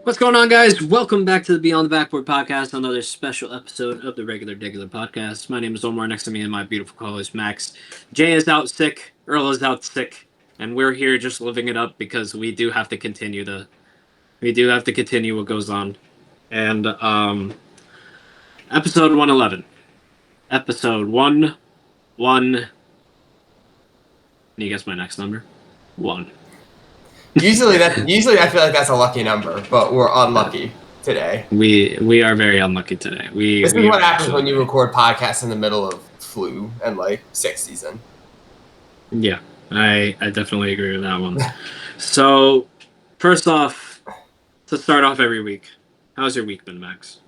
What's going on, guys? Welcome back to the Beyond the Backboard Podcast, another special episode of the regular podcast. My name is Omar. Next to me, and my beautiful co-host Max. Jay is out sick. Earl is out sick, and we're here just living it up because we do have to continue what goes on. And episode 111, episode 1. Can you guess my next number? 1. Usually I feel like that's a lucky number, but we're unlucky today. We are very unlucky today. This is what happens when you record podcasts in the middle of flu and sick season. Yeah, I definitely agree with that one. So, first off, to start off every week, how's your week been, Max?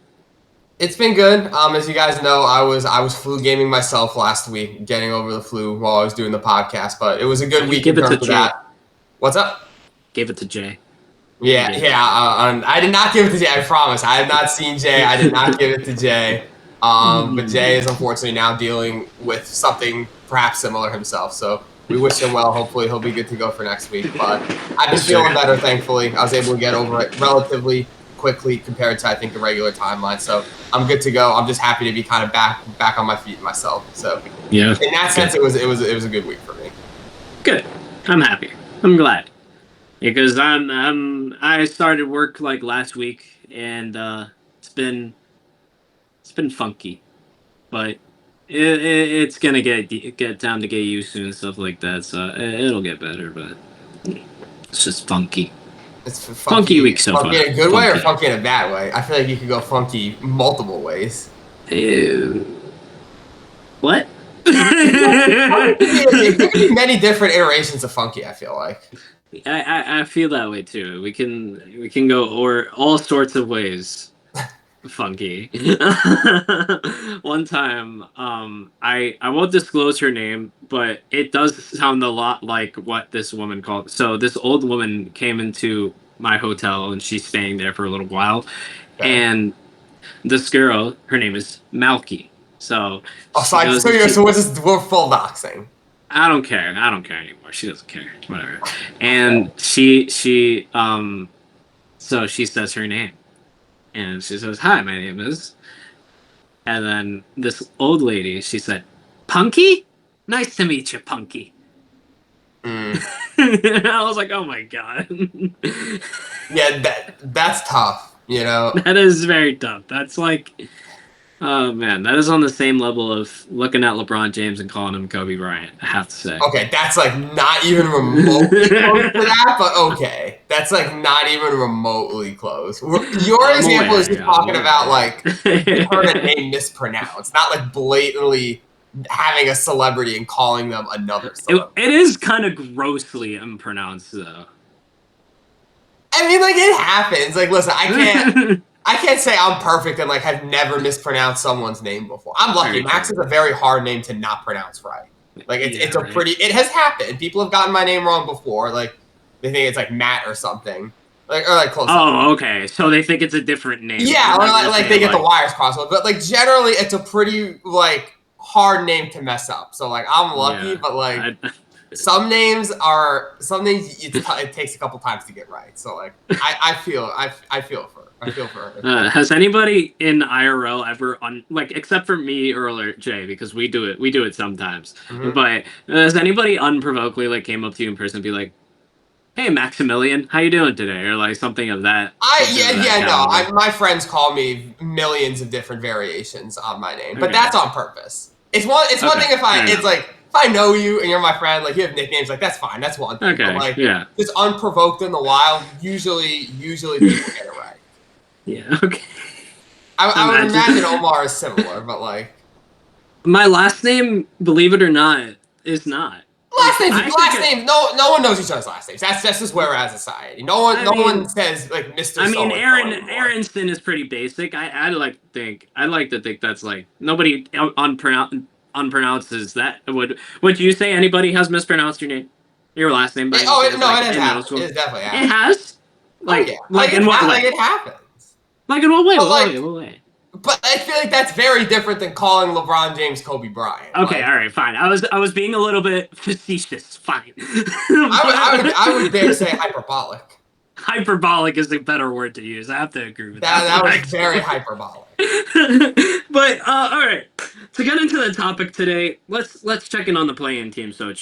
It's been good. As you guys know, I was flu gaming myself last week, getting over the flu while I was doing the podcast, but it was a good week in terms of that. What's up? Gave it to Jay. Yeah. I did not give it to Jay. I promise. I have not seen Jay. I did not give it to Jay. But Jay is unfortunately now dealing with something perhaps similar himself. So we wish him well. Hopefully he'll be good to go for next week. But I've been feeling better, thankfully. I was able to get over it relatively quickly compared to, I think, the regular timeline. So I'm good to go. I'm just happy to be kind of back on my feet myself. So yeah, in that sense, it was a good week for me. Good. I'm happy. I'm glad. Because I started work last week, and it's been funky, but it's gonna get time to get used to and stuff like that. So it'll get better, but it's just funky. It's funky week so far. Funky in a good way or funky in a bad way? I feel like you could go funky multiple ways. What? There could be many different iterations of funky. I feel like. I feel that way too. We can go or all sorts of ways. Funky. One time, I won't disclose her name, but it does sound a lot like what this woman called. So this old woman came into my hotel and she's staying there for a little while, and this girl, her name is Malky. So we're full doxing. I don't care anymore. She doesn't care. Whatever. And she so she says her name. And she says, "Hi, my name is." And then this old lady, she said, "Punky? Nice to meet you, Punky." I was like, "Oh my god." Yeah, that's tough, you know. That is very tough. That's oh man, that is on the same level of looking at LeBron James and calling him Kobe Bryant, I have to say. Okay, that's not even remotely close to that, but okay. That's not even remotely close. Your example is just talking about her name mispronounced, not blatantly having a celebrity and calling them another celebrity. It is kind of grossly unpronounced though. I mean, it happens. Listen, I can't say I'm perfect and have never mispronounced someone's name before. I'm lucky. Max is a very hard name to not pronounce right. It has happened. People have gotten my name wrong before. They think it's Matt or something. Or close. Oh, okay. So they think it's a different name. Yeah, or they get the wires crossed. But generally it's a pretty hard name to mess up. So I'm lucky, but some names it takes a couple times to get right. So I feel for her. Has anybody in IRL ever except for me, Earl, or Jay, because we do it sometimes. Mm-hmm. But has anybody unprovokedly came up to you in person and be like, "Hey, Maximilian, how you doing today?" Or something of that? My friends call me millions of different variations on my name, but that's on purpose. It's one thing if I know you and you're my friend, you have nicknames, that's fine, that's one thing. Okay, but yeah. Just unprovoked in the wild, usually people get it right. Yeah, okay. I would imagine Omar is similar, but my last name, believe it or not, is not. Last name. No one knows each other's last names. That's just where we're as a society. No one says Mr. I mean, Aronson is pretty basic. I like to think that's nobody unpronounces that. Would you say anybody has mispronounced your last name? It has happened. It definitely happened. It has. In what way? It happens. In what way? What way? But I feel that's very different than calling LeBron James Kobe Bryant. Okay, all right, fine. I was being a little bit facetious. Fine. I would dare say hyperbolic. hyperbolic is a better word to use. I have to agree with that. That was very hyperbolic. But all right, to get into the topic today, let's check in on the play-in team. So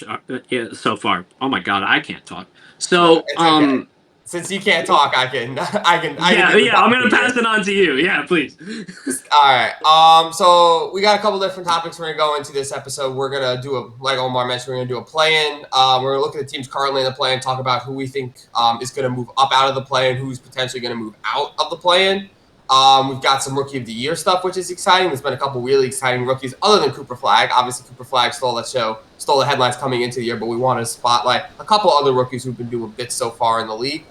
far, oh my god, I can't talk. So It's okay. Since you can't talk, I can. Yeah. I'm gonna pass it on to you. Yeah, please. All right. So we got a couple different topics we're gonna go into this episode. We're gonna do like Omar mentioned, we're gonna do a play-in. We're gonna look at the teams currently in the play-in, talk about who we think is gonna move up out of the play-in, who's potentially gonna move out of the play-in. We've got some Rookie of the Year stuff, which is exciting. There's been a couple really exciting rookies, other than Cooper Flagg. Obviously, Cooper Flagg stole the headlines coming into the year, but we want to spotlight a couple other rookies who've been doing bits so far in the league.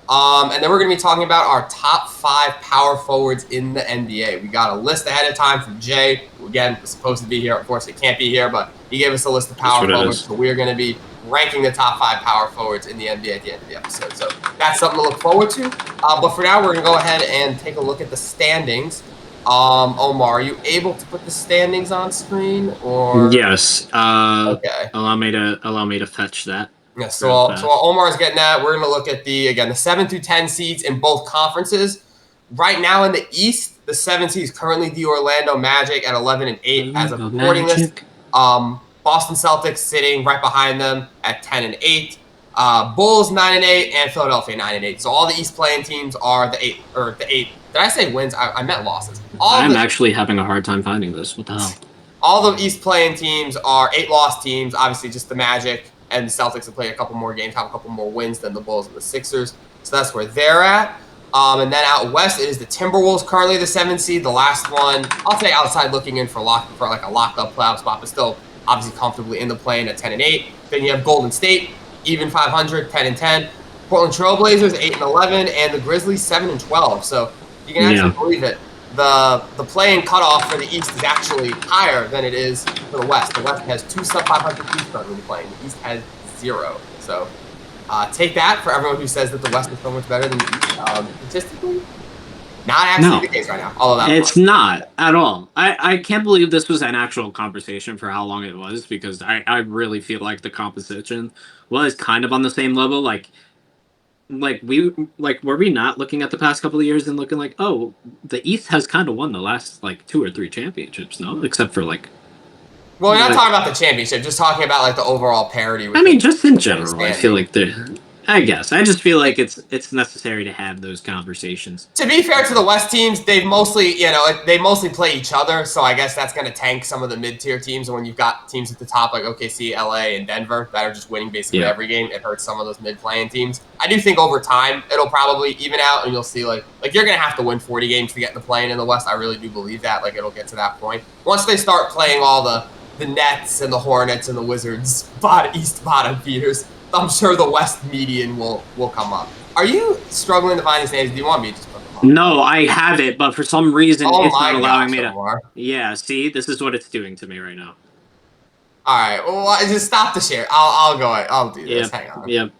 And then we're going to be talking about our top 5 power forwards in the NBA. We got a list ahead of time from Jay, who again was supposed to be here. Of course, he can't be here, but he gave us a list of power forwards. So we're going to be ranking the top 5 power forwards in the NBA at the end of the episode. So that's something to look forward to. But for now, we're going to go ahead and take a look at the standings. Omar, are you able to put the standings on screen? Or yes. Okay. Allow me to fetch that. Yeah, so while Omar's getting that, we're going to look at the 7 through 10 seeds in both conferences. Right now in the East, the 7 seeds currently the Orlando Magic at 11 and 8 as of recording this. Boston Celtics sitting right behind them at 10 and 8. Bulls 9 and 8 and Philadelphia 9 and 8. So all the East playing teams are the 8. Did I say wins? I meant losses. I'm actually having a hard time finding this. What the hell? All the East playing teams are 8-loss teams. Obviously, just the Magic and the Celtics have played a couple more games, have a couple more wins than the Bulls and the Sixers. So that's where they're at. And then out west, it is the Timberwolves, currently the 7th seed. The last one, I'll say outside looking in for like a locked up playoff spot, but still obviously comfortably in the play-in at 10 and 8. Then you have Golden State, even 500, 10 and 10. Portland Trailblazers 8 and 11, and the Grizzlies 7 and 12. So you can actually believe it. The play-in cutoff for the East is actually higher than it is for the West. The West has 2 sub-500 teams currently playing. The East has 0. So take that for everyone who says that the West is so much better than the East. Statistically, not actually the case right now. All of that. It's not at all. I can't believe this was an actual conversation for how long it was, because I really feel like the competition was kind of on the same level. Were we not looking at the past couple of years and looking like, oh, the East has kind of won the last 2 or 3 championships, no? Except for well, we're not talking about the championship, just talking about the overall parity. I mean, just in general, I feel like I just feel like it's necessary to have those conversations. To be fair to the West teams, they mostly play each other, so I guess that's going to tank some of the mid-tier teams. And when you've got teams at the top like OKC, LA, and Denver that are just winning basically every game, it hurts some of those mid-playing teams. I do think over time it'll probably even out, and you'll see like you're going to have to win 40 games to get in the play-in in the West. I really do believe that. It'll get to that point once they start playing all the Nets and the Hornets and the Wizards East bottom feeders. I'm sure the West median will come up. Are you struggling to find these names? Do you want me to just put them up? No, I have it, but for some reason it's not allowing me to. Omar. Yeah, see, this is what it's doing to me right now. All right, well, just stop the share. I'll go. I'll do this. Hang on. Yep.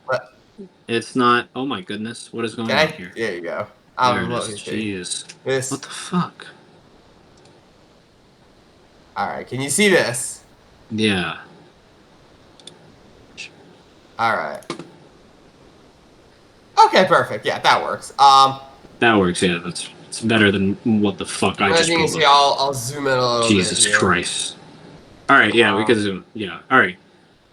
It's not. Oh my goodness, what is going on here? There you go. There it is. Jeez. What the fuck? All right, can you see this? Yeah. All right. Okay, perfect. Yeah, that works. That works. Yeah, it's better than what the fuck I just. As you can see, I'll zoom in a little Jesus bit. Jesus Christ! All right, yeah, we can zoom. Yeah, all right.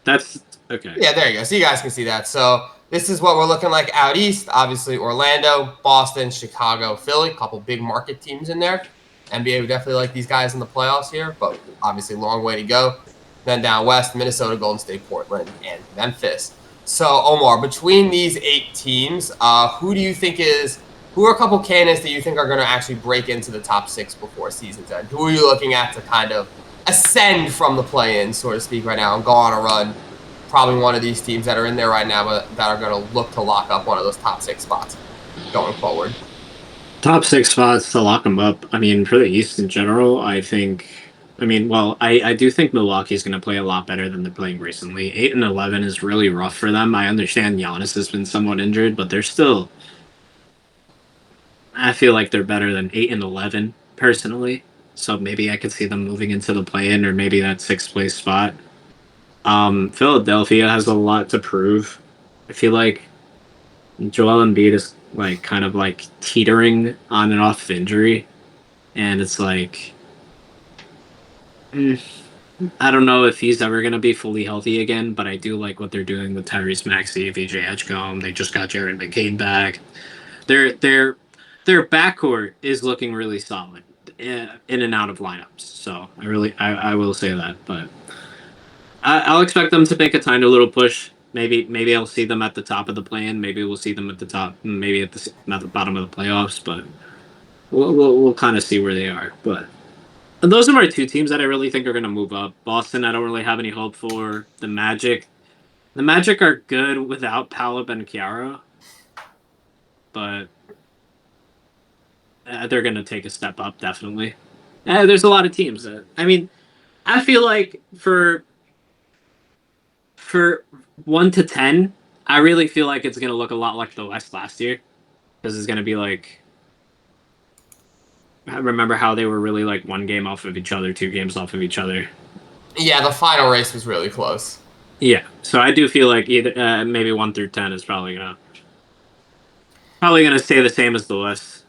That's okay. Yeah, there you go. So you guys can see that. So this is what we're looking like out east. Obviously, Orlando, Boston, Chicago, Philly. A couple big market teams in there. NBA would definitely like these guys in the playoffs here, but obviously long way to go. Then down west, Minnesota, Golden State, Portland, and Memphis. So, Omar, between these 8 teams, who are a couple candidates that you think are going to actually break into the top 6 before season's end? Who are you looking at to kind of ascend from the play-in, so to speak, right now and go on a run? Probably one of these teams that are in there right now, but that are going to look to lock up one of those top 6 spots going forward. Top 6 spots to lock them up. I mean, for the East in general, I do think Milwaukee's going to play a lot better than they're playing recently. 8 and 11 is really rough for them. I understand Giannis has been somewhat injured, but they're still. I feel like they're better than 8 and 11 personally. So maybe I could see them moving into the play-in or maybe that 6th place spot. Philadelphia has a lot to prove. I feel like Joel Embiid is like kind of like teetering on and off injury, and it's like I don't know if he's ever gonna be fully healthy again. But I do like what they're doing with Tyrese Maxey, VJ Edgecombe. They just got Jared McCain back. Their backcourt is looking really solid in and out of lineups. So I will say that, but I'll expect them to make a tiny little push. Maybe I'll see them at the top of the plan. Maybe we'll see them at the top. Maybe at the bottom of the playoffs. But we'll kind of see where they are. But those are my two teams that I really think are going to move up. Boston, I don't really have any hope for. The Magic are good without Paolo and Chiara, but they're going to take a step up, definitely. There's a lot of teams. I mean, I feel like for 1 to 10, I really feel like it's going to look a lot like the West last year. Because it's going to be like... I remember how they were really like 1 game off of each other, 2 games off of each other. Yeah, the final race was really close. Yeah, so I do feel like either maybe 1 through 10 is probably gonna stay the same as the West.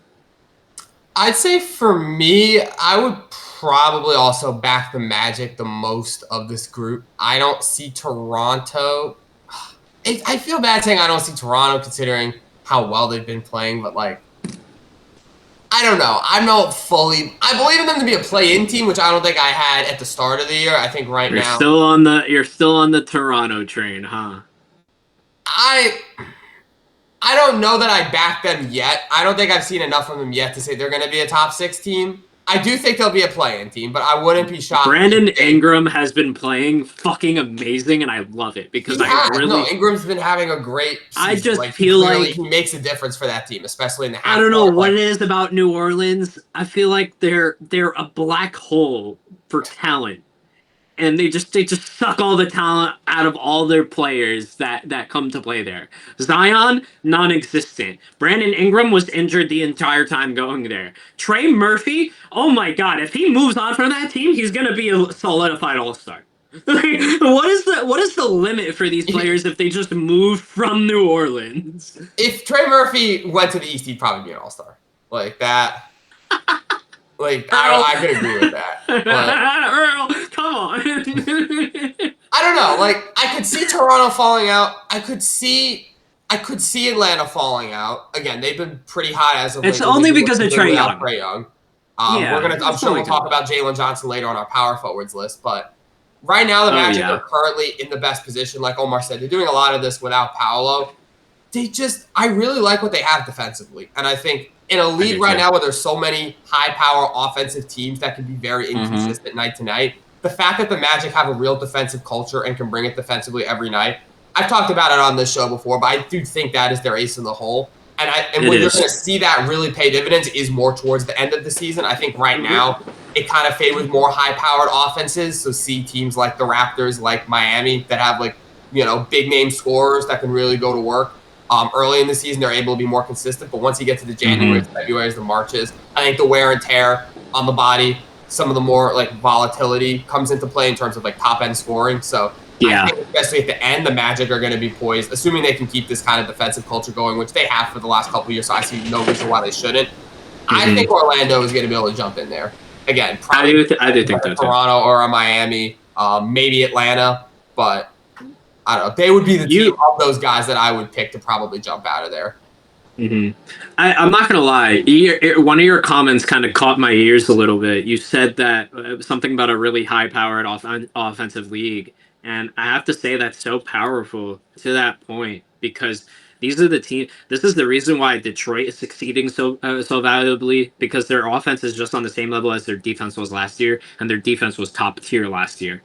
I'd say for me, I would probably also back the Magic the most of this group. I don't see Toronto. I feel bad saying I don't see Toronto considering how well they've been playing, but like, I don't know. I believe in them to be a play-in team, which I don't think I had at the start of the year. I think now you're still on the Toronto train, huh? I don't know that I back them yet. I don't think I've seen enough from them yet to say they're going to be a top 6 team. I do think they'll be a play-in team, but I wouldn't be shocked. Brandon Ingram has been playing fucking amazing, and I love it because Ingram's been having a great season. I just feel like he makes a difference for that team, especially in the half. I don't know what it is about New Orleans. I feel like they're a black hole for talent. And they just suck all the talent out of all their players that come to play there. Zion, non-existent. Brandon Ingram was injured the entire time going there. Trey Murphy, oh my god, if he moves on from that team, he's gonna be a solidified all-star. What is the limit for these players if they just move from New Orleans? If Trey Murphy went to the East, he'd probably be an all-star. Like that. Like, I could agree with that. But, Earl, come on. I don't know. Like, I could see Toronto falling out. I could see Atlanta falling out. Again, they've been pretty high as of late. It's only because of Trae Young. Trae Young. I'm sure we'll talk about Jalen Johnson later on our power forwards list. But right now, the Magic are currently in the best position. Like Omar said, they're doing a lot of this without Paolo. I really like what they have defensively. And I think in a league right now where there's so many high-power offensive teams that can be very inconsistent night to night, the fact that the Magic have a real defensive culture and can bring it defensively every night, I've talked about it on this show before, but I do think that is their ace in the hole. And when you're going to see that really pay dividends is more towards the end of the season. I think right now it kind of favors more high-powered offenses. So see teams like the Raptors, like Miami, that have big-name scorers that can really go to work. Early in the season, they're able to be more consistent, but once you get to the January, February, the Marches, I think the wear and tear on the body, some of the more volatility comes into play in terms of top end scoring. So I think especially at the end, the Magic are going to be poised, assuming they can keep this kind of defensive culture going, which they have for the last couple of years. So I see no reason why they shouldn't. I think Orlando is going to be able to jump in there again. Probably I do think that Toronto or a Miami, maybe Atlanta, but. I don't know. They would be the team of those guys that I would pick to probably jump out of there. I'm not going to lie. One of your comments kind of caught my ears a little bit. You said that something about a really high-powered offensive league. And I have to say that's so powerful to that point because these are the team. This is the reason why Detroit is succeeding so valuably because their offense is just on the same level as their defense was last year, and their defense was top tier last year.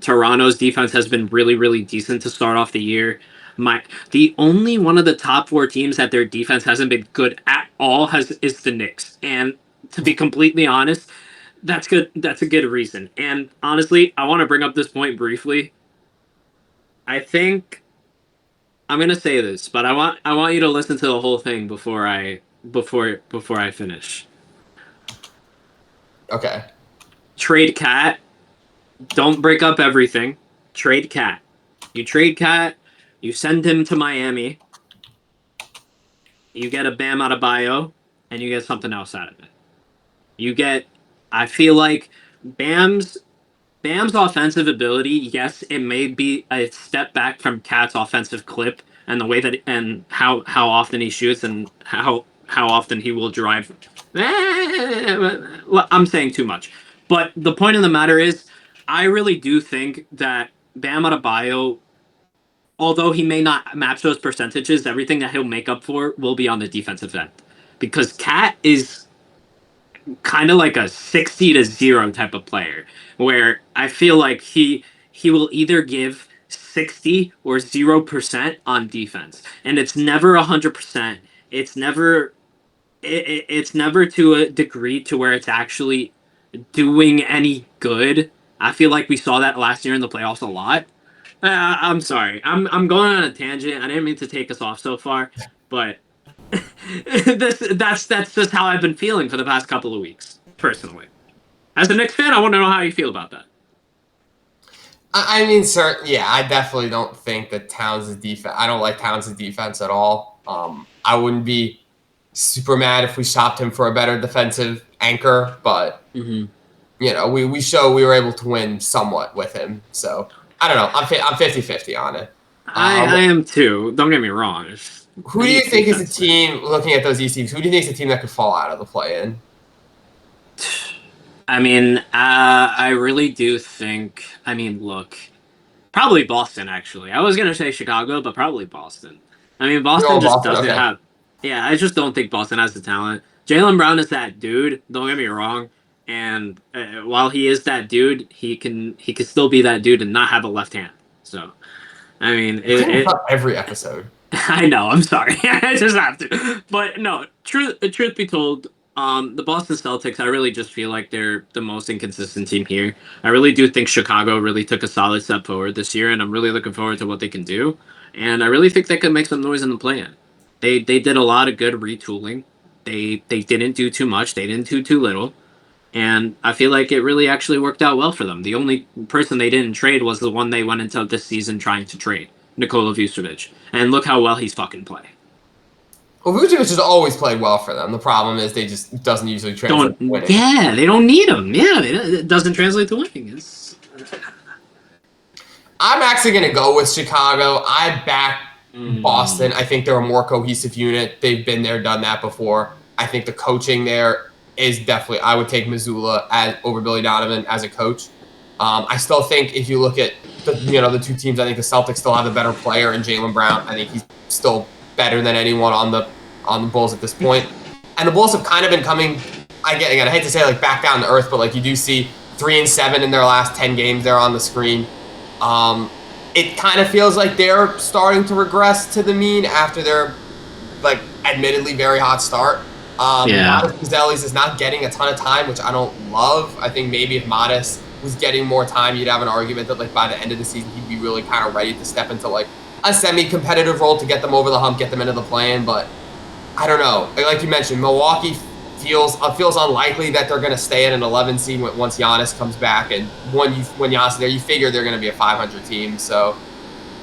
Toronto's defense has been really, really decent to start off the year. The only one of the top 4 teams that their defense hasn't been good at all is the Knicks. And to be completely honest, that's good. That's a good reason. And honestly, I want to bring up this point briefly. I think I'm gonna say this, but I want you to listen to the whole thing before I finish. Okay. Trade Cat. Don't break up everything. Trade Cat. You trade Cat. You send him to Miami. you get a Bam Adebayo, and you get something else out of it. You get, I feel like Bam's offensive ability, yes, it may be a step back from Cat's offensive clip and the way that and how often he shoots and how often he will drive. I'm saying too much, but the point of the matter is, I really do think that Bam Adebayo, although he may not match those percentages, everything that he'll make up for will be on the defensive end, because Cat is kind of like a 60-0 type of player where I feel like he will either give 60 or 0% on defense, and it's never 100%. It's never to a degree to where it's actually doing any good. I feel like we saw that last year in the playoffs a lot. I'm sorry, I'm going on a tangent. I didn't mean to take us off so far, but that's just how I've been feeling for the past couple of weeks, personally. As a Knicks fan, I want to know how you feel about that. I mean, sir, yeah, I definitely don't think that Towns' defense. I don't like Towns' defense at all. I wouldn't be super mad if we shopped him for a better defensive anchor, but you know, we were able to win somewhat with him. So I don't know. I'm 50-50 on it. I am too. Don't get me wrong. Who do you think is the team, looking at those East teams, who do you think is the team that could fall out of the play-in? I mean, I really do think, I mean, look, probably Boston, actually. I was going to say Chicago, but probably Boston. I mean, Boston just doesn't have, yeah, I just don't think Boston has the talent. Jaylen Brown is that dude, don't get me wrong. And while he is that dude, he can still be that dude and not have a left hand. So, I mean, every episode. I know. I'm sorry. I just have to. But no, truth be told, the Boston Celtics, I really just feel like they're the most inconsistent team here. I really do think Chicago really took a solid step forward this year, and I'm really looking forward to what they can do. And I really think they could make some noise in the play-in. They did a lot of good retooling. They didn't do too much. They didn't do too little. And I feel like it really actually worked out well for them. The only person they didn't trade was the one they went into this season trying to trade, Nikola Vucevic. And look how well he's fucking playing. Well, Vucevic has always played well for them. The problem is they just doesn't usually translate to winning. Yeah, they don't need him. Yeah, it doesn't translate to winning. I'm actually going to go with Chicago. I back Boston. I think they're a more cohesive unit. They've been there, done that before. I think the coaching there is definitely, I would take Mazzulla over Billy Donovan as a coach. I still think if you look at the two teams, I think the Celtics still have a better player in Jaylen Brown. I think he's still better than anyone on the Bulls at this point. And the Bulls have kind of been coming, again, I hate to say like back down to earth, but like you do see 3-7 in their last 10 games there on the screen. It kind of feels like they're starting to regress to the mean after their like admittedly very hot start. Modest Pizelli's is not getting a ton of time, which I don't love. I think maybe if Modest was getting more time, you'd have an argument that like by the end of the season he'd be really kind of ready to step into like a semi-competitive role to get them over the hump, get them into the play-in. But I don't know. Like you mentioned, Milwaukee feels unlikely that they're going to stay at an 11 seed once Giannis comes back, and when Giannis is there, you figure they're going to be a 500 team. So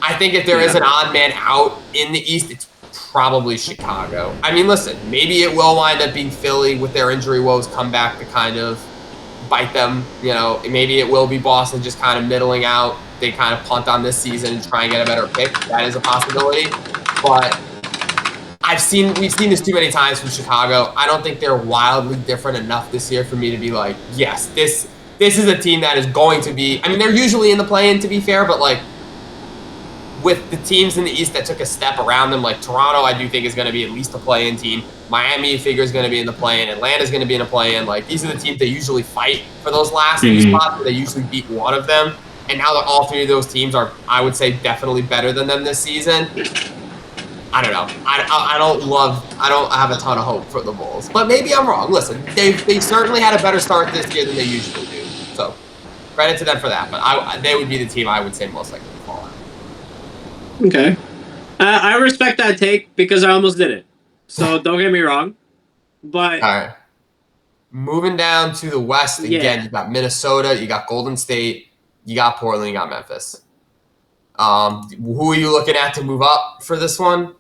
I think if there is an odd man out in the East, it's probably Chicago. I mean, listen, maybe it will wind up being Philly with their injury woes come back to kind of bite them. Maybe it will be Boston just kind of middling out. They kind of punt on this season and try and get a better pick. That is a possibility. But we've seen this too many times from Chicago. I don't think they're wildly different enough this year for me to be like, yes, this is a team that is going to be, I mean, they're usually in the play-in to be fair, but like with the teams in the East that took a step around them, like Toronto, I do think is going to be at least a play-in team. Miami, you figure, is going to be in the play-in. Atlanta's going to be in a play-in. Like, these are the teams that usually fight for those last few spots, but they usually beat one of them. And now that all three of those teams are, I would say, definitely better than them this season, I don't know. I don't have a ton of hope for the Bulls. But maybe I'm wrong. Listen, they certainly had a better start this year than they usually do. So, credit to them for that. But they would be the team I would say most likely to fall out. Okay. I respect that take because I almost did it. So don't get me wrong. But all right. Moving down to the West again, you got Minnesota, you got Golden State, you got Portland, you got Memphis. Who are you looking at to move up for this one?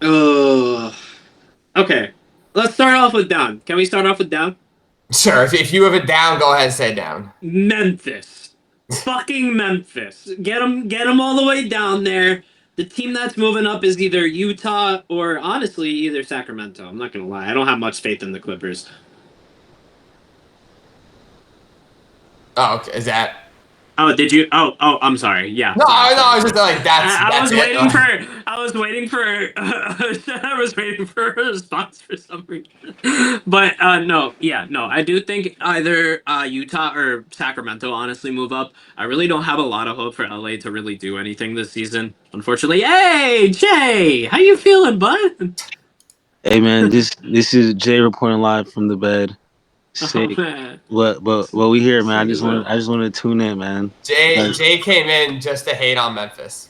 Okay. Let's start off with down. Can we start off with down? Sure. If you have it down, go ahead and say down. Memphis. Fucking Memphis. Get them all the way down there. The team that's moving up is either Utah or, honestly, either Sacramento. I'm not going to lie. I don't have much faith in the Clippers. Oh, okay. Is that... Oh, did you? Oh, I'm sorry. Yeah. No, sorry. I was just like, I was it. waiting for. I was waiting for. I was waiting for a response for some reason. But no, yeah, no. I do think either Utah or Sacramento honestly move up. I really don't have a lot of hope for LA to really do anything this season. Unfortunately. Hey, Jay, how you feeling, bud? Hey man, this is Jay reporting live from the bed. Oh, Sick. man. What we here, man? I just want to tune in, man. Jay came in just to hate on Memphis.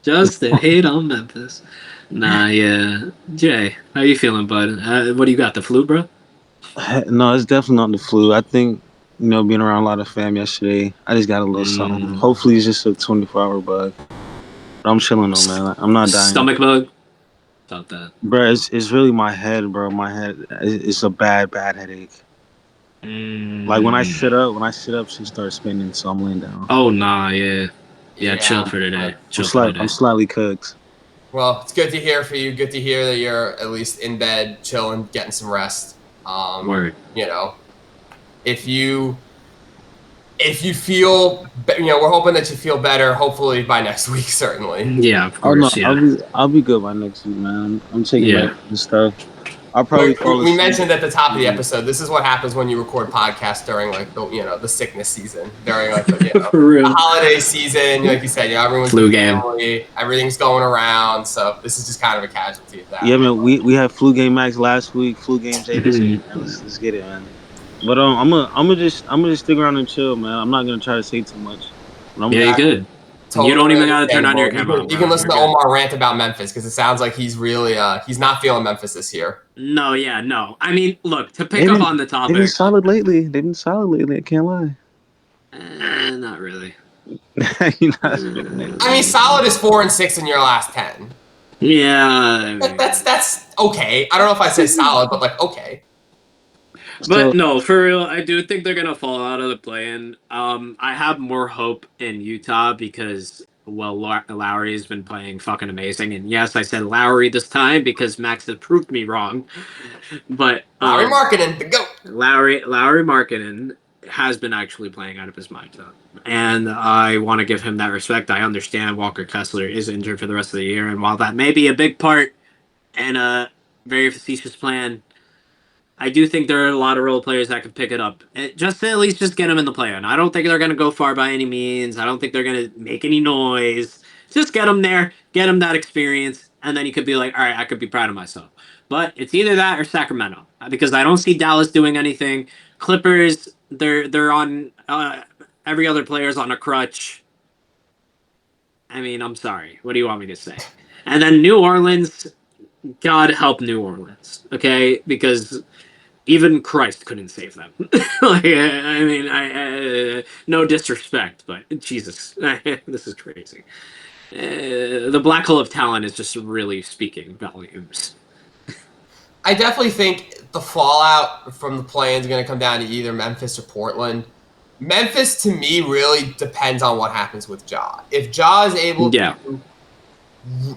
Just to hate on Memphis. Nah, yeah. Jay, how you feeling, bud? What do you got? The flu, bro? No, it's definitely not the flu. I think being around a lot of fam yesterday, I just got a little something. Hopefully, it's just a 24-hour bug. But I'm chilling though, man. I'm not dying. Stomach bug. About that, bro. It's really my head, bro. My head. It's a bad headache. Like when I sit up, she starts spinning, so I'm laying down. Oh nah, yeah. Chill for today. I'm slightly cooked. Well, it's good to hear for you. Good to hear that you're at least in bed, chilling, getting some rest. Word. If you feel, we're hoping that you feel better. Hopefully by next week, certainly. Yeah, of course. I'll be good by next week, man. I'm taking back the stuff. I'll probably we mentioned at the top of the episode, this is what happens when you record podcasts during like the sickness season, during like the holiday season. Like you said, everyone's flu game, everything's going around, so this is just kind of a casualty of that. Yeah, man. We had flu game max last week, flu game Jay this week. Let's get it, man. But I'm gonna just stick around and chill, man. I'm not gonna try to say too much. You're good. Totally. You don't even gotta turn on your camera. You can listen to Omar rant about Memphis because it sounds like he's really he's not feeling Memphis this year. No. I mean, look, to pick up on the topic. They've been solid lately. I can't lie. Not really. I mean, solid is 4-6 in your last 10. Yeah. That's okay. I don't know if I say solid, but like okay. But no, for real, I do think they're gonna fall out of the play-in. I have more hope in Utah because, well, Lowry has been playing fucking amazing, and yes, I said Lowry this time because Max has proved me wrong. But Lowry Markkinen, the GOAT. Lowry Markkinen has been actually playing out of his mind, and I want to give him that respect. I understand Walker Kessler is injured for the rest of the year, and while that may be a big part and a very facetious plan, I do think there are a lot of role players that could pick it up. Just to at least just get them in the play-in. I don't think they're going to go far by any means. I don't think they're going to make any noise. Just get them there, get them that experience, and then you could be like, all right, I could be proud of myself. But it's either that or Sacramento because I don't see Dallas doing anything. Clippers, they're on every other player's on a crutch. I mean, I'm sorry. What do you want me to say? And then New Orleans, God help New Orleans, okay? Because even Christ couldn't save them. I mean, no disrespect, but Jesus, this is crazy. The black hole of talent is just really speaking volumes. I definitely think the fallout from the play-in is going to come down to either Memphis or Portland. Memphis, to me, really depends on what happens with Ja. If Ja is able to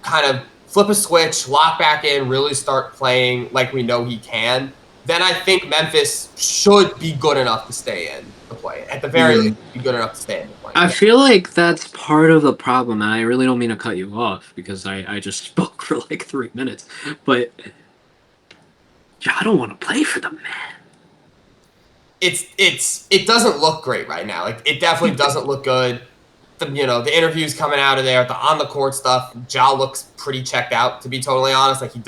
kind of flip a switch, lock back in, really start playing like we know he can, then I think Memphis should be good enough to stay in the play. At the very least, be good enough to stay in the play. I feel like that's part of the problem, and I really don't mean to cut you off because I just spoke for like 3 minutes. But I don't want to play for them, man. It doesn't look great right now. Like it definitely doesn't look good. The interviews coming out of there, the on the court stuff, Ja looks pretty checked out, to be totally honest. Like it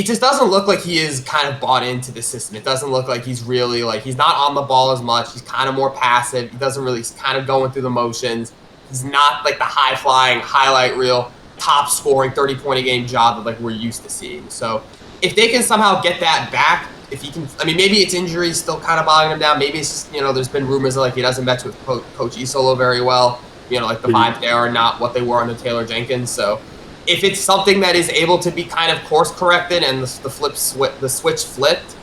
just doesn't look like he is kind of bought into the system. It doesn't look like he's really he's not on the ball as much. He's kind of more passive. He doesn't really, he's kind of going through the motions. He's not like the high flying, highlight reel, top scoring 30-point a game job that we're used to seeing. So if they can somehow get that back, if he can, I mean, maybe it's injuries still kind of bogging him down. Maybe it's just, there's been rumors that he doesn't match with Coach Isolo very well. The vibes there are not what they were under Taylor Jenkins. So if it's something that is able to be kind of course corrected and the switch flipped,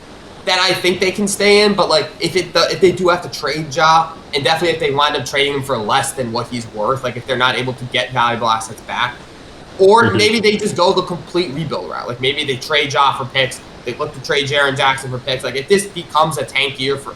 then I think they can stay in. But like if they do have to trade Ja, and definitely if they wind up trading him for less than what he's worth, like if they're not able to get valuable assets back, or maybe they just go the complete rebuild route. Like maybe they trade Ja for picks, they look to trade Jaren Jackson for picks. Like if this becomes a tank year for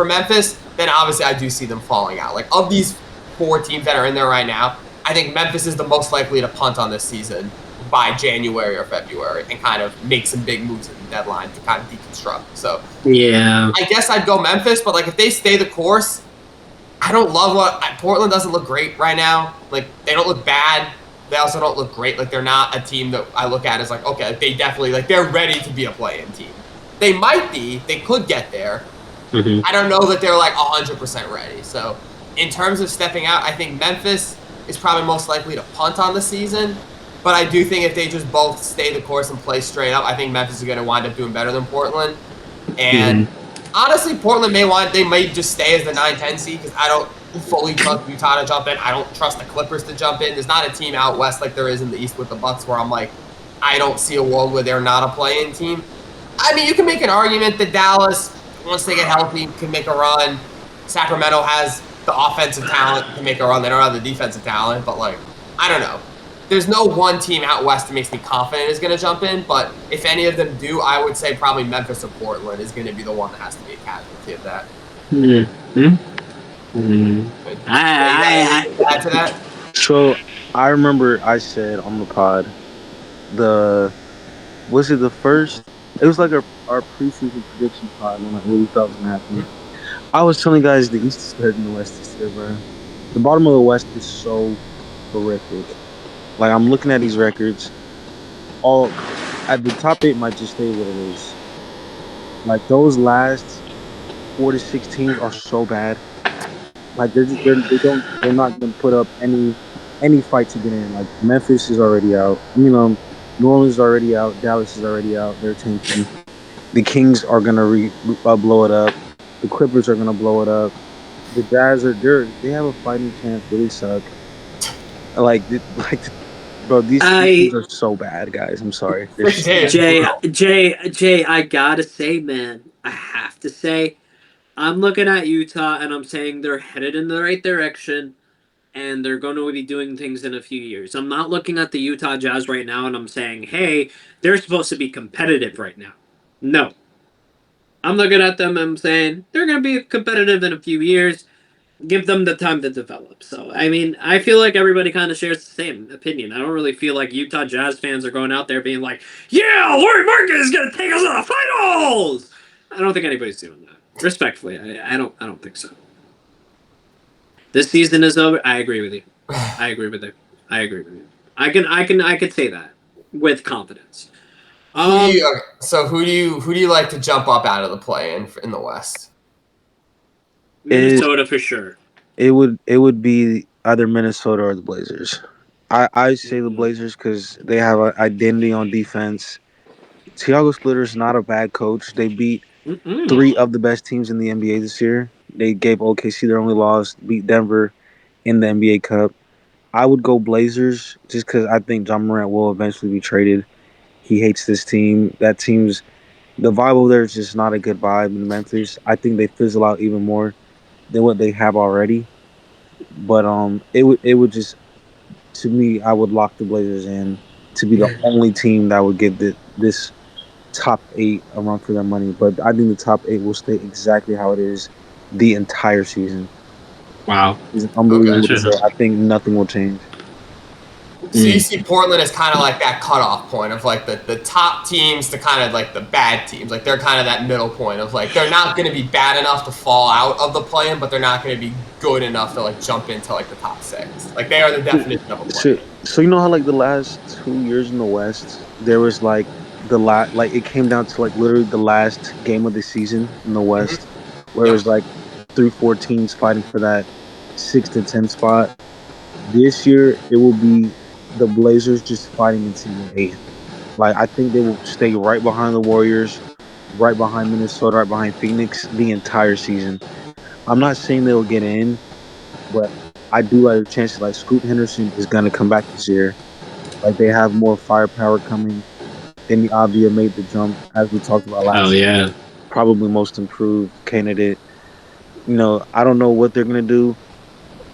Memphis, then obviously I do see them falling out. Like of these 4 teams that are in there right now, I think Memphis is the most likely to punt on this season by January or February and kind of make some big moves at the deadline to kind of deconstruct. So yeah, I guess I'd go Memphis, but like if they stay the course, I don't love Portland doesn't look great right now. Like they don't look bad. They also don't look great. Like they're not a team that I look at as like, okay, they definitely like they're ready to be a play-in team. They might be. They could get there. I don't know that they're like 100% ready. So in terms of stepping out, I think Memphis is probably most likely to punt on the season. But I do think if they just both stay the course and play straight up, I think Memphis is going to wind up doing better than Portland. And honestly, Portland may just stay as the 9-10 seed because I don't fully trust Utah to jump in. I don't trust the Clippers to jump in. There's not a team out west like there is in the East with the Bucks where I'm like, I don't see a world where they're not a play-in team. I mean, you can make an argument that Dallas, once they get healthy, can make a run. Sacramento has the offensive talent to make a run. They don't have the defensive talent, but like, I don't know. There's no one team out west that makes me confident is going to jump in, but if any of them do, I would say probably Memphis or Portland is going to be the one that has to be a casualty of that. Add to that? So I remember I said on the pod, was it the first? It was like our preseason prediction pod when I really thought it was going to happen. I was telling guys the East is better than the West this year, bro. The bottom of the West is so horrific. Like, I'm looking at these records. All at the top 8 might just stay what it is. Like, those last 4 to 6 teams are so bad. Like, they're not gonna put up any fight to get in. Like, Memphis is already out. New Orleans is already out. Dallas is already out. They're tanking. The Kings are gonna blow it up. The Clippers are gonna blow it up. The Jazz they have a fighting chance, but they suck. Bro, these teams are so bad, guys. I'm sorry. Jay, I gotta say, man, I have to say, I'm looking at Utah and I'm saying they're headed in the right direction and they're going to be doing things in a few years. I'm not looking at the Utah Jazz right now and I'm saying, hey, they're supposed to be competitive right now. No. I'm looking at them and I'm saying they're going to be competitive in a few years. Give them the time to develop. So, I mean, I feel like everybody kind of shares the same opinion. I don't really feel like Utah Jazz fans are going out there being like, yeah, Laurie Markkanen is going to take us to the finals. I don't think anybody's doing that. Respectfully, I don't think so. This season is over. I agree with you. I agree with you. I can say that with confidence. So who do you like to jump up out of the play in the West? Minnesota for sure. It would be either Minnesota or the Blazers. I say the Blazers because they have an identity on defense. Thiago Splitter's not a bad coach. They beat 3 of the best teams in the NBA this year. They gave OKC their only loss, beat Denver in the NBA Cup. I would go Blazers just because I think John Morant will eventually be traded. He hates this team. That team's the vibe over there is just not a good vibe in Memphis. I think they fizzle out even more than what they have already. But it would just, to me, I would lock the Blazers in to be the only team that would give this top 8 a run for their money. But I think the top 8 will stay exactly how it is the entire season. Wow. It's unbelievable to say. I think nothing will change. So you see Portland as kind of like that cutoff point of like the top teams to kind of like the bad teams. Like they're kind of that middle point of like they're not going to be bad enough to fall out of the play-in, but they're not going to be good enough to like jump into like the top 6. Like they are the definition of a play-in. So you know how like the last 2 years in the West, there was like it came down to like literally the last game of the season in the West, where it was like 3-4 teams fighting for that 6 to 10 spot. This year it will be the Blazers just fighting into the 8th. Like I think they will stay right behind the Warriors, right behind Minnesota, right behind Phoenix the entire season. I'm not saying they'll get in, but I do have a chance. Like Scoot Henderson is gonna come back this year. Like they have more firepower coming. Demi Avdia made the jump, as we talked about Oh last. yeah. Probably most improved candidate. I don't know what they're gonna do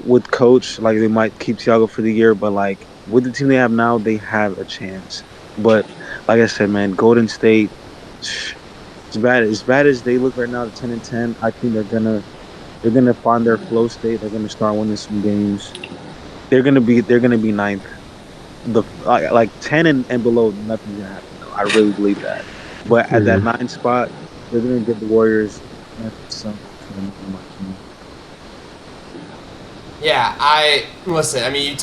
with coach. Like they might keep Thiago for the year, but like with the team they have now, they have a chance. But like I said, man, Golden State, it's bad. As bad as they look right now, 10-10. I think they're gonna find their flow state. They're gonna start winning some games. They're gonna be ninth. Like 10 and below, nothing's gonna happen. Though. I really believe that. But at that 9 spot, they're gonna give the Warriors some. Yeah, listen. I mean,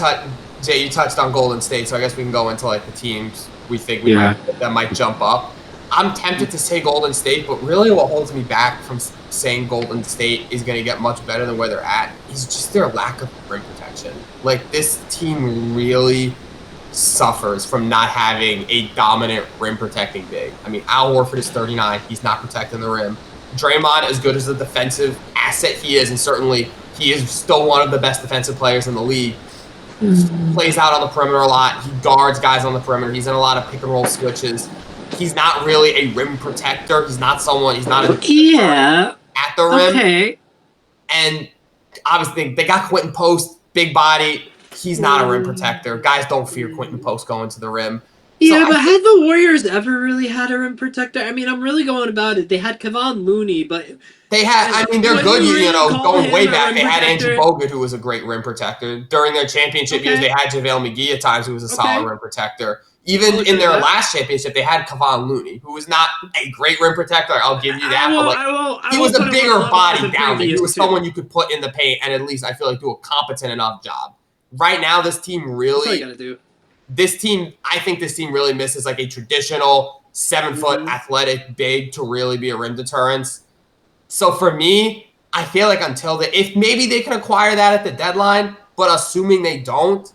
Jay, you touched on Golden State, so I guess we can go into like the teams we think that might jump up. I'm tempted to say Golden State, but really what holds me back from saying Golden State is going to get much better than where they're at is just their lack of rim protection. Like, this team really suffers from not having a dominant rim protecting big. I mean, Al Horford is 39. He's not protecting the rim. Draymond, as good as a defensive asset he is, and certainly he is still one of the best defensive players in the league, plays out on the perimeter a lot. He guards guys on the perimeter. He's in a lot of pick and roll switches. He's not really a rim protector. He's not a at the rim. Okay. And obviously they got Quentin Post, big body. He's not a rim protector. Guys don't fear Quentin Post going to the rim. Yeah, but had the Warriors ever really had a rim protector? I mean, I'm really going about it. They had Kevon Looney, but they had. I mean, they're good. Going way back, they had Andrew Bogut, who was a great rim protector. During their championship years, they had JaVale McGee at times, who was a solid rim protector. Even in their last championship, they had Kevon Looney, who was not a great rim protector. I'll give you that. He was a bigger body down there. He was someone you could put in the paint and at least, I feel like, do a competent enough job. Right now, this team really. That's all you gotta do. I think this team really misses like a traditional 7-foot athletic big to really be a rim deterrence. So for me, I feel like if maybe they can acquire that at the deadline, but assuming they don't,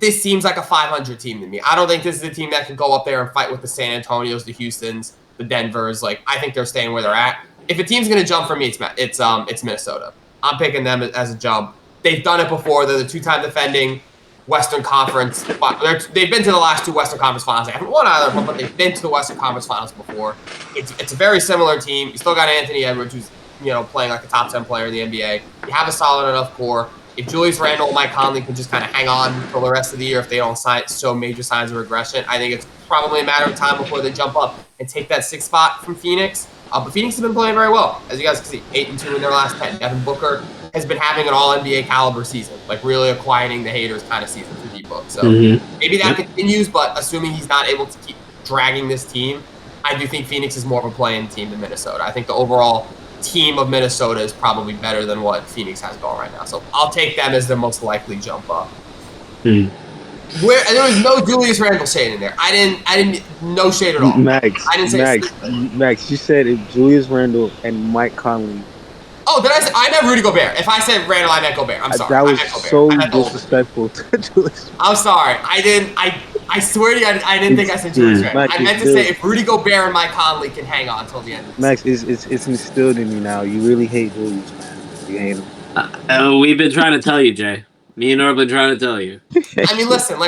this seems like a 500 team to me. I don't think this is a team that can go up there and fight with the San Antonios, the Houstons, the Denvers. Like, I think they're staying where they're at. If a team's going to jump for me, it's Minnesota. I'm picking them as a jump. They've done it before. They're the 2-time defending Western Conference. They've been to the last 2 Western Conference Finals. They haven't won either one, but they've been to the Western Conference Finals before. It's a very similar team. You still got Anthony Edwards, who's playing like a top 10 player in the NBA. You have a solid enough core. If Julius Randle and Mike Conley can just kind of hang on for the rest of the year, if they don't show major signs of regression, I think it's probably a matter of time before they jump up and take that 6th spot from Phoenix. But Phoenix has been playing very well, as you guys can see, 8-2 in their last 10. Devin Booker has been having an all-NBA caliber season, like really a quieting the haters kind of season for D-Book. So maybe that continues, but assuming he's not able to keep dragging this team, I do think Phoenix is more of a play-in team than Minnesota. I think the overall team of Minnesota is probably better than what Phoenix has going right now. So I'll take them as their most likely jump up. There was no Julius Randle shade in there. I didn't no shade at all. Max, I didn't say Max, you said if Julius Randle and Mike Conley. Oh, did I say? I meant Rudy Gobert. If I said Randle, I meant Gobert. I'm sorry. That was so disrespectful to Julius. I'm sorry. I swear to you, I didn't think I said Julius Randle. I meant to say if Rudy Gobert and Mike Conley can hang on until the end of the Max, it's instilled in you now. You really hate Julius, man. You hate him. We've been trying to tell you, Jay. Me and Earl have been trying to tell you. I mean, listen,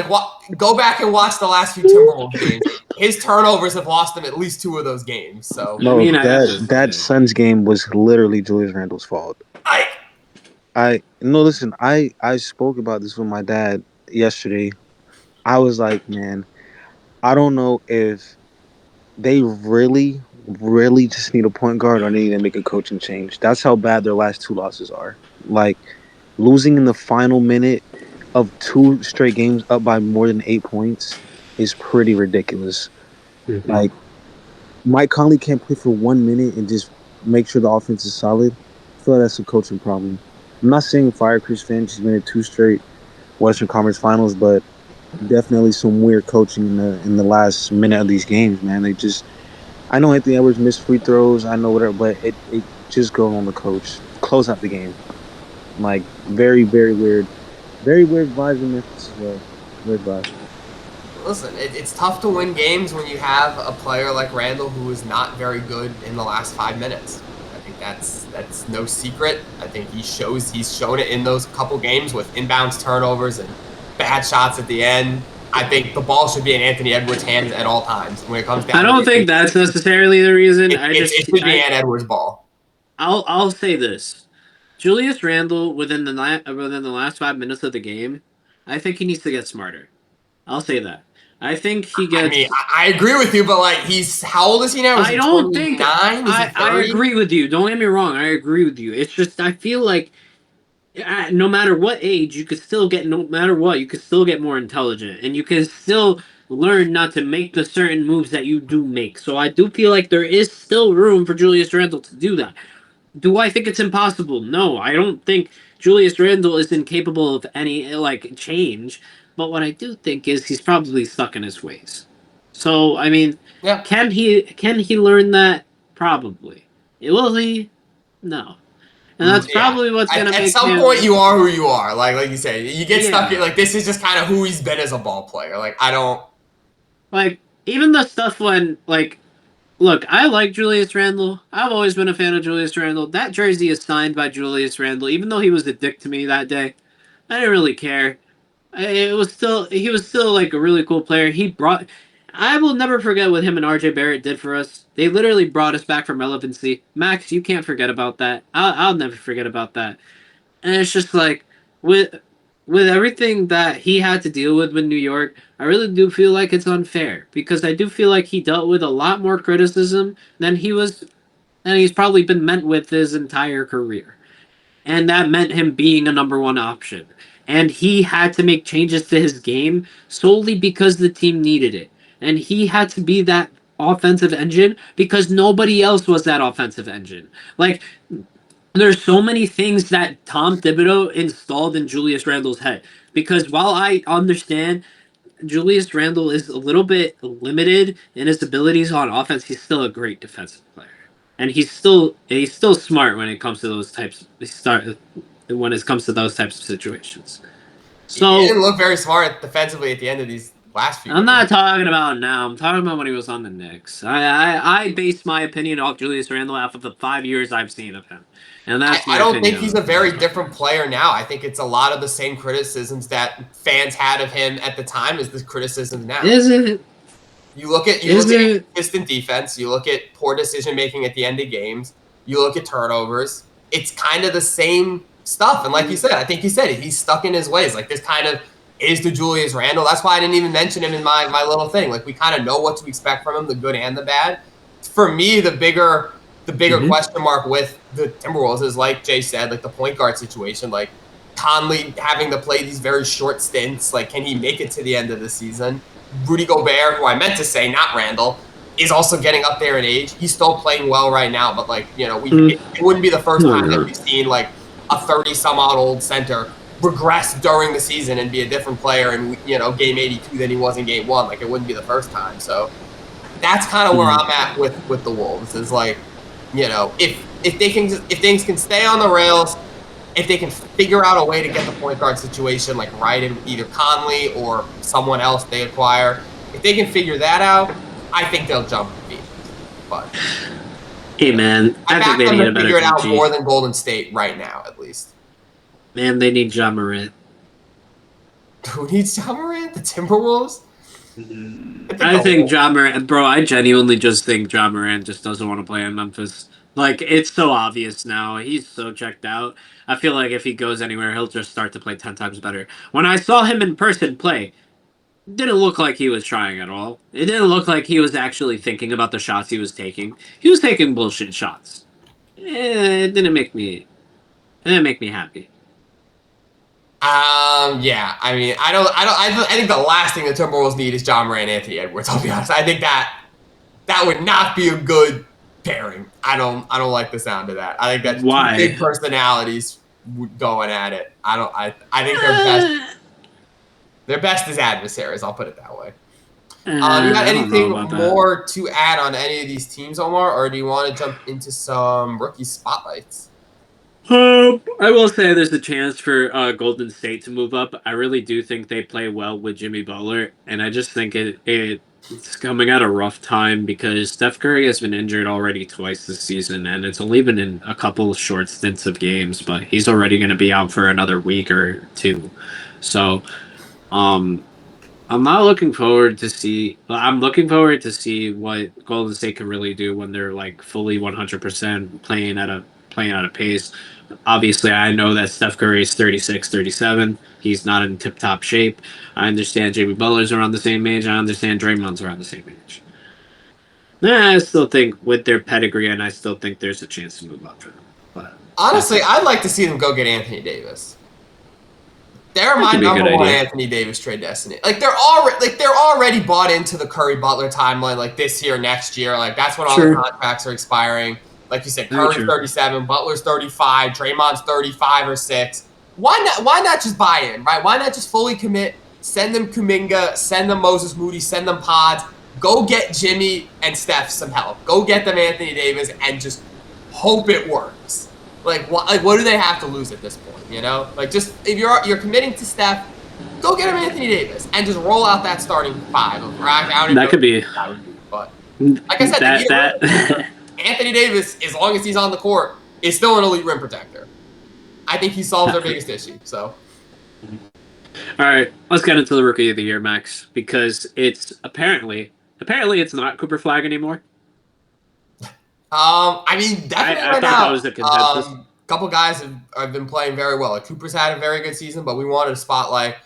go back and watch the last few Timberwolves games. His turnovers have lost him at least 2 of those games. So no, that Suns game was literally Julius Randle's fault. Listen, I spoke about this with my dad yesterday. I was like, man, I don't know if they really just need a point guard or they need to make a coaching change. That's how bad their last 2 losses are. Like, losing in the final minute of 2 straight games up by more than 8 points is pretty ridiculous. Like, Mike Conley can't play for 1 minute and just make sure the offense is solid. I feel like that's a coaching problem. I'm not saying fire Chris Finch. He's been in 2 straight Western Conference Finals, but definitely some weird coaching in the last minute of these games, man. I know Anthony Edwards missed free throws. I know whatever, but it just goes on the coach. Close out the game. Like, very, very weird. Very weird vibes in Memphis as well. Weird vibes. Listen, it's tough to win games when you have a player like Randle who is not very good in the last 5 minutes. I think that's no secret. I think he's shown it in those couple games with inbounds turnovers and bad shots at the end. I think the ball should be in Anthony Edwards' hands at all times when it comes down. I don't think that's necessarily the reason. It should be Ant Edwards' ball. I'll say this: Julius Randle within the last 5 minutes of the game, I think he needs to get smarter. I'll say that. I think he gets. I mean, I agree with you, but like, how old is he now? Is he 29? I agree with you. Don't get me wrong. I agree with you. It's just I feel like no matter what age, you could still get you could still get more intelligent, and you can still learn not to make the certain moves that you do make. So I do feel like there is still room for Julius Randle to do that. Do I think it's impossible? No, I don't think Julius Randle is incapable of any change. But what I do think is he's probably stuck in his ways. So I mean, yeah. Can he learn that? Probably. Will he? No. And that's probably what's going to make him... At some point, you are who you are. Like you say, you get stuck in... Like, this is just kind of who he's been as a ball player. Like, I don't... Like, even the stuff when, like... Look, I like Julius Randle. I've always been a fan of Julius Randle. That jersey is signed by Julius Randle, even though he was a dick to me that day. I didn't really care. He was still like a really cool player. I will never forget what him and RJ Barrett did for us. They literally brought us back from relevancy. Max, you can't forget about that. I'll never forget about that. And it's just like with everything that he had to deal with New York, I really do feel like it's unfair because I do feel like he dealt with a lot more criticism than he's probably been met with his entire career. And that meant him being a number one option. And he had to make changes to his game solely because the team needed it. And he had to be that offensive engine because nobody else was that offensive engine. Like, there's so many things that Tom Thibodeau installed in Julius Randle's head. Because while I understand Julius Randle is a little bit limited in his abilities on offense, he's still a great defensive player. And he's still smart when it comes to those types of situations. So he didn't look very smart defensively at the end of these last few. I'm not talking about now. I'm talking about when he was on the Knicks. I base my opinion off Julius Randle off of the 5 years I've seen of him, and that's I don't think he's a very different player now. I think it's a lot of the same criticisms that fans had of him at the time as the criticisms now. Is it? You look at consistent defense. You look at poor decision making at the end of games. You look at turnovers. It's kind of the same stuff. And like you said, I think you said it. He's stuck in his ways. Like, this kind of is the Julius Randle. That's why I didn't even mention him in my little thing. Like, we kind of know what to expect from him, the good and the bad. For me, the bigger question mark with the Timberwolves is, like Jay said, like the point guard situation. Like, Conley having to play these very short stints. Like, can he make it to the end of the season? Rudy Gobert, who I meant to say, not Randall, is also getting up there in age. He's still playing well right now, but like, you know, it wouldn't be the first time that we've seen like a 30-some-odd-old center regress during the season and be a different player in, you know, game 82 than he was in game 1. Like, it wouldn't be the first time. So that's kind of where I'm at with the Wolves. Is like, you know, if things can stay on the rails, if they can figure out a way to get the point guard situation like right in either Conley or someone else they acquire, if they can figure that out, I think they'll jump the Phoenix. But hey man, I think they need a better figure it out more than Golden State right now, at least. Man, they need Ja Morant. Who needs Ja Morant? The Timberwolves? I think Ja Morant, bro. I genuinely just think Ja Morant just doesn't want to play in Memphis. Like, it's so obvious now. He's so checked out. I feel like if he goes anywhere, he'll just start to play 10 times better. When I saw him in person play, it didn't look like he was trying at all. It didn't look like he was actually thinking about the shots he was taking. He was taking bullshit shots. It didn't make me happy. Yeah. I mean, I think the last thing the Timberwolves need is Ja Morant and Anthony Edwards. I'll be honest. I think that would not be a good pairing. I don't like the sound of that. I think that's two big personalities going at it. I think they're best as adversaries. I'll put it that way. You got anything more to add on any of these teams, Omar, or do you want to jump into some rookie spotlights? I will say there's a chance for Golden State to move up. I really do think they play well with Jimmy Butler, and I just think it's coming at a rough time because Steph Curry has been injured already twice this season, and it's only been in a couple of short stints of games, but he's already going to be out for another week or two. So, I'm not looking forward to see. I'm looking forward to see what Golden State can really do when they're like fully 100% playing at a pace. Obviously, I know that Steph Curry is 36, 37. He's not in tip-top shape. I understand Jimmy Butler's around the same age. I understand Draymond's around the same age. I still think with their pedigree, and I still think there's a chance to move up for them. But honestly, I'd like to see them go get Anthony Davis. They're my number one Anthony Davis trade destiny. Like they're already bought into the Curry Butler timeline. Like this year, next year, like that's when all the contracts are expiring. Like you said, Curry's 37, Butler's 35, Draymond's 35 or 6. Why not just buy in, right? Why not just fully commit? Send them Kuminga, send them Moses Moody, send them Pods. Go get Jimmy and Steph some help. Go get them Anthony Davis and just hope it works. Like what do they have to lose at this point? You know, like just if you're committing to Steph, go get him Anthony Davis and just roll out that starting 5. That could be. But like I said, Anthony Davis, as long as he's on the court, is still an elite rim protector. I think he solves their biggest issue. So, all right, let's get into the Rookie of the Year, Max, because it's apparently it's not Cooper Flag anymore. I mean, definitely I thought that was the consensus. Couple guys have been playing very well. Like Cooper's had a very good season, but we wanted to spotlight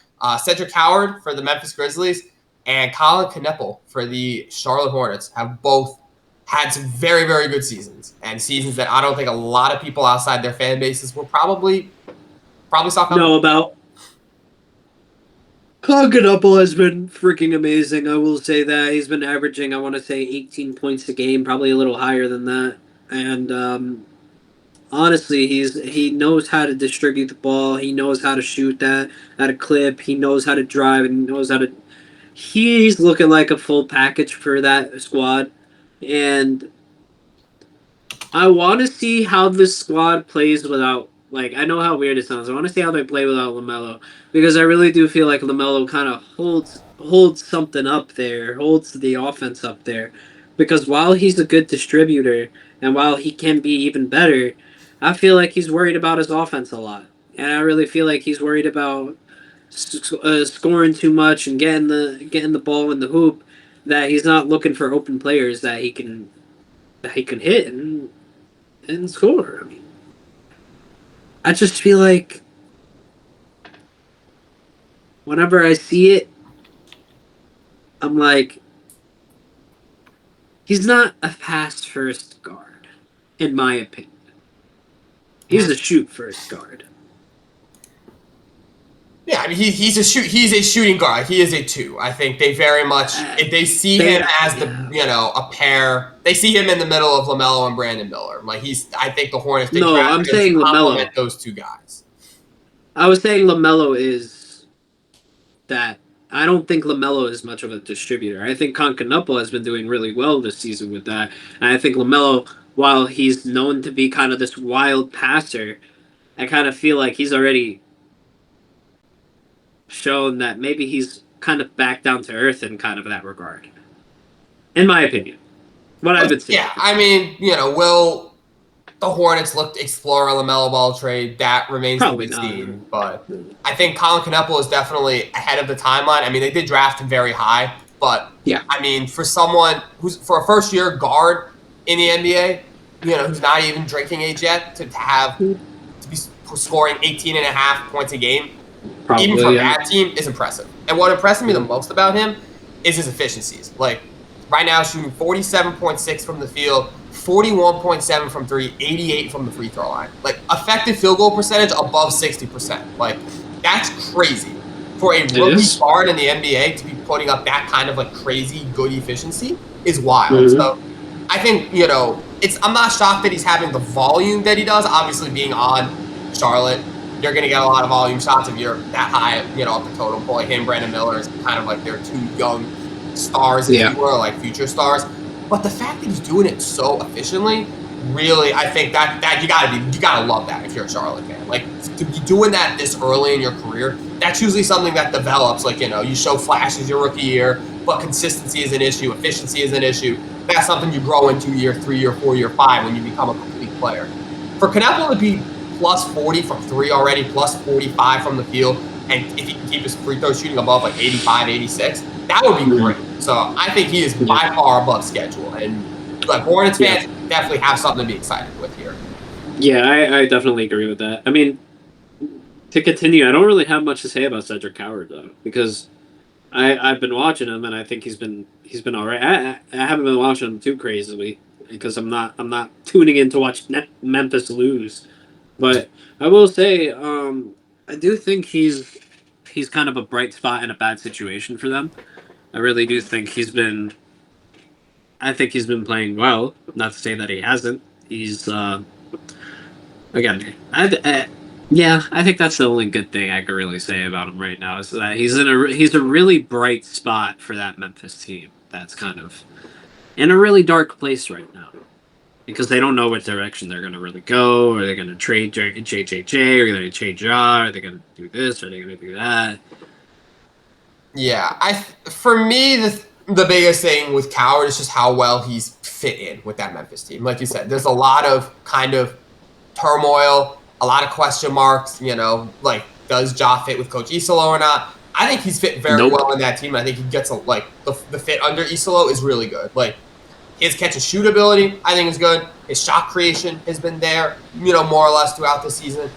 Cedric Howard for the Memphis Grizzlies and Colin Kneppel for the Charlotte Hornets. Have both had some very, very good seasons, and seasons that I don't think a lot of people outside their fan bases will probably saw coming. Know about. Colin Kneppel has been freaking amazing. I will say that he's been averaging, I want to say, 18 points a game, probably a little higher than that. And honestly, he knows how to distribute the ball. He knows how to shoot that at a clip. He knows how to drive and knows how to. He's looking like a full package for that squad, and I want to see how this squad plays without. Like, I know how weird it sounds. I want to see how they play without LaMelo, because I really do feel like LaMelo kind of holds something up there, holds the offense up there. Because while he's a good distributor, and while he can be even better, I feel like he's worried about his offense a lot. And I really feel like he's worried about scoring too much and getting the ball in the hoop, that he's not looking for open players that he can hit and score. I mean, I just feel like whenever I see it, I'm like, he's not a pass first guard, in my opinion. He's a shoot first guard. Yeah, I mean he's a shooting guard. He is a 2. I think they very much if they see him as a pair. They see him in the middle of LaMelo and Brandon Miller. Like I think the Hornets. I'm saying LaMelo. Those 2 guys. I was saying LaMelo is that. I don't think LaMelo is much of a distributor. I think Colin Kneppel has been doing really well this season with that. And I think LaMelo, while he's known to be kind of this wild passer, I kind of feel like he's already shown that maybe he's kind of back down to earth in kind of that regard. In my opinion. What I've been saying. Yeah, I mean, will the Hornets look to explore a LaMelo Ball trade? That remains to be seen. But I think Colin Kneppel is definitely ahead of the timeline. I mean, they did draft him very high. But, yeah. I mean, for someone for a first-year guard in the NBA, who's not even drinking age yet, to be scoring 18.5 points a game, even for that team, is impressive. And what impressed me the most about him is his efficiencies. Like, right now, shooting 47.6 from the field, 41.7 from 3, 88 from the free throw line. Like, effective field goal percentage above 60%. Like, that's crazy. For a rookie guard in the NBA to be putting up that kind of, like, crazy good efficiency is wild. Mm-hmm. So, I think, I'm not shocked that he's having the volume that he does. Obviously, being on Charlotte, you're going to get a lot of volume shots if you're that high, up the totem pole. Like him, Brandon Miller is kind of like their 2 young stars, if you will, like future stars. But the fact that he's doing it so efficiently, really, I think that you gotta love that if you're a Charlotte fan. Like, to be doing that this early in your career, that's usually something that develops. Like, you show flashes your rookie year, but consistency is an issue, efficiency is an issue. That's something you grow into year 3, year 4, year 5 when you become a complete player. For Kneppel to be plus 40 from 3 already, plus 45 from the field, and if he can keep his free throw shooting above like 85, 86, that would be great. So I think he is by far above schedule, and like Hornets fans definitely have something to be excited with here. Yeah, I definitely agree with that. I mean, to continue, I don't really have much to say about Cedric Coward though, because I've been watching him and I think he's been all right. I haven't been watching him too crazily because I'm not tuning in to watch Memphis lose, but I will say I do think he's kind of a bright spot in a bad situation for them. I really do think I think he's been playing well. Not to say that he hasn't. He's again, yeah, I think that's the only good thing I could really say about him right now is that he's a really bright spot for that Memphis team. That's kind of in a really dark place right now because they don't know what direction they're going to really go. Are they going to trade JJJ? Are they going to trade Ja? Are they going to do this? Are they going to do that? Yeah, for me the biggest thing with Coward is just how well he's fit in with that Memphis team. Like you said, there's a lot of kind of turmoil, a lot of question marks, like does Ja fit with Coach Isolo or not? I think he's fit very well in that team. I think he gets the fit under Isolo is really good. Like his catch and shoot ability, I think is good. His shot creation has been there, more or less throughout the season.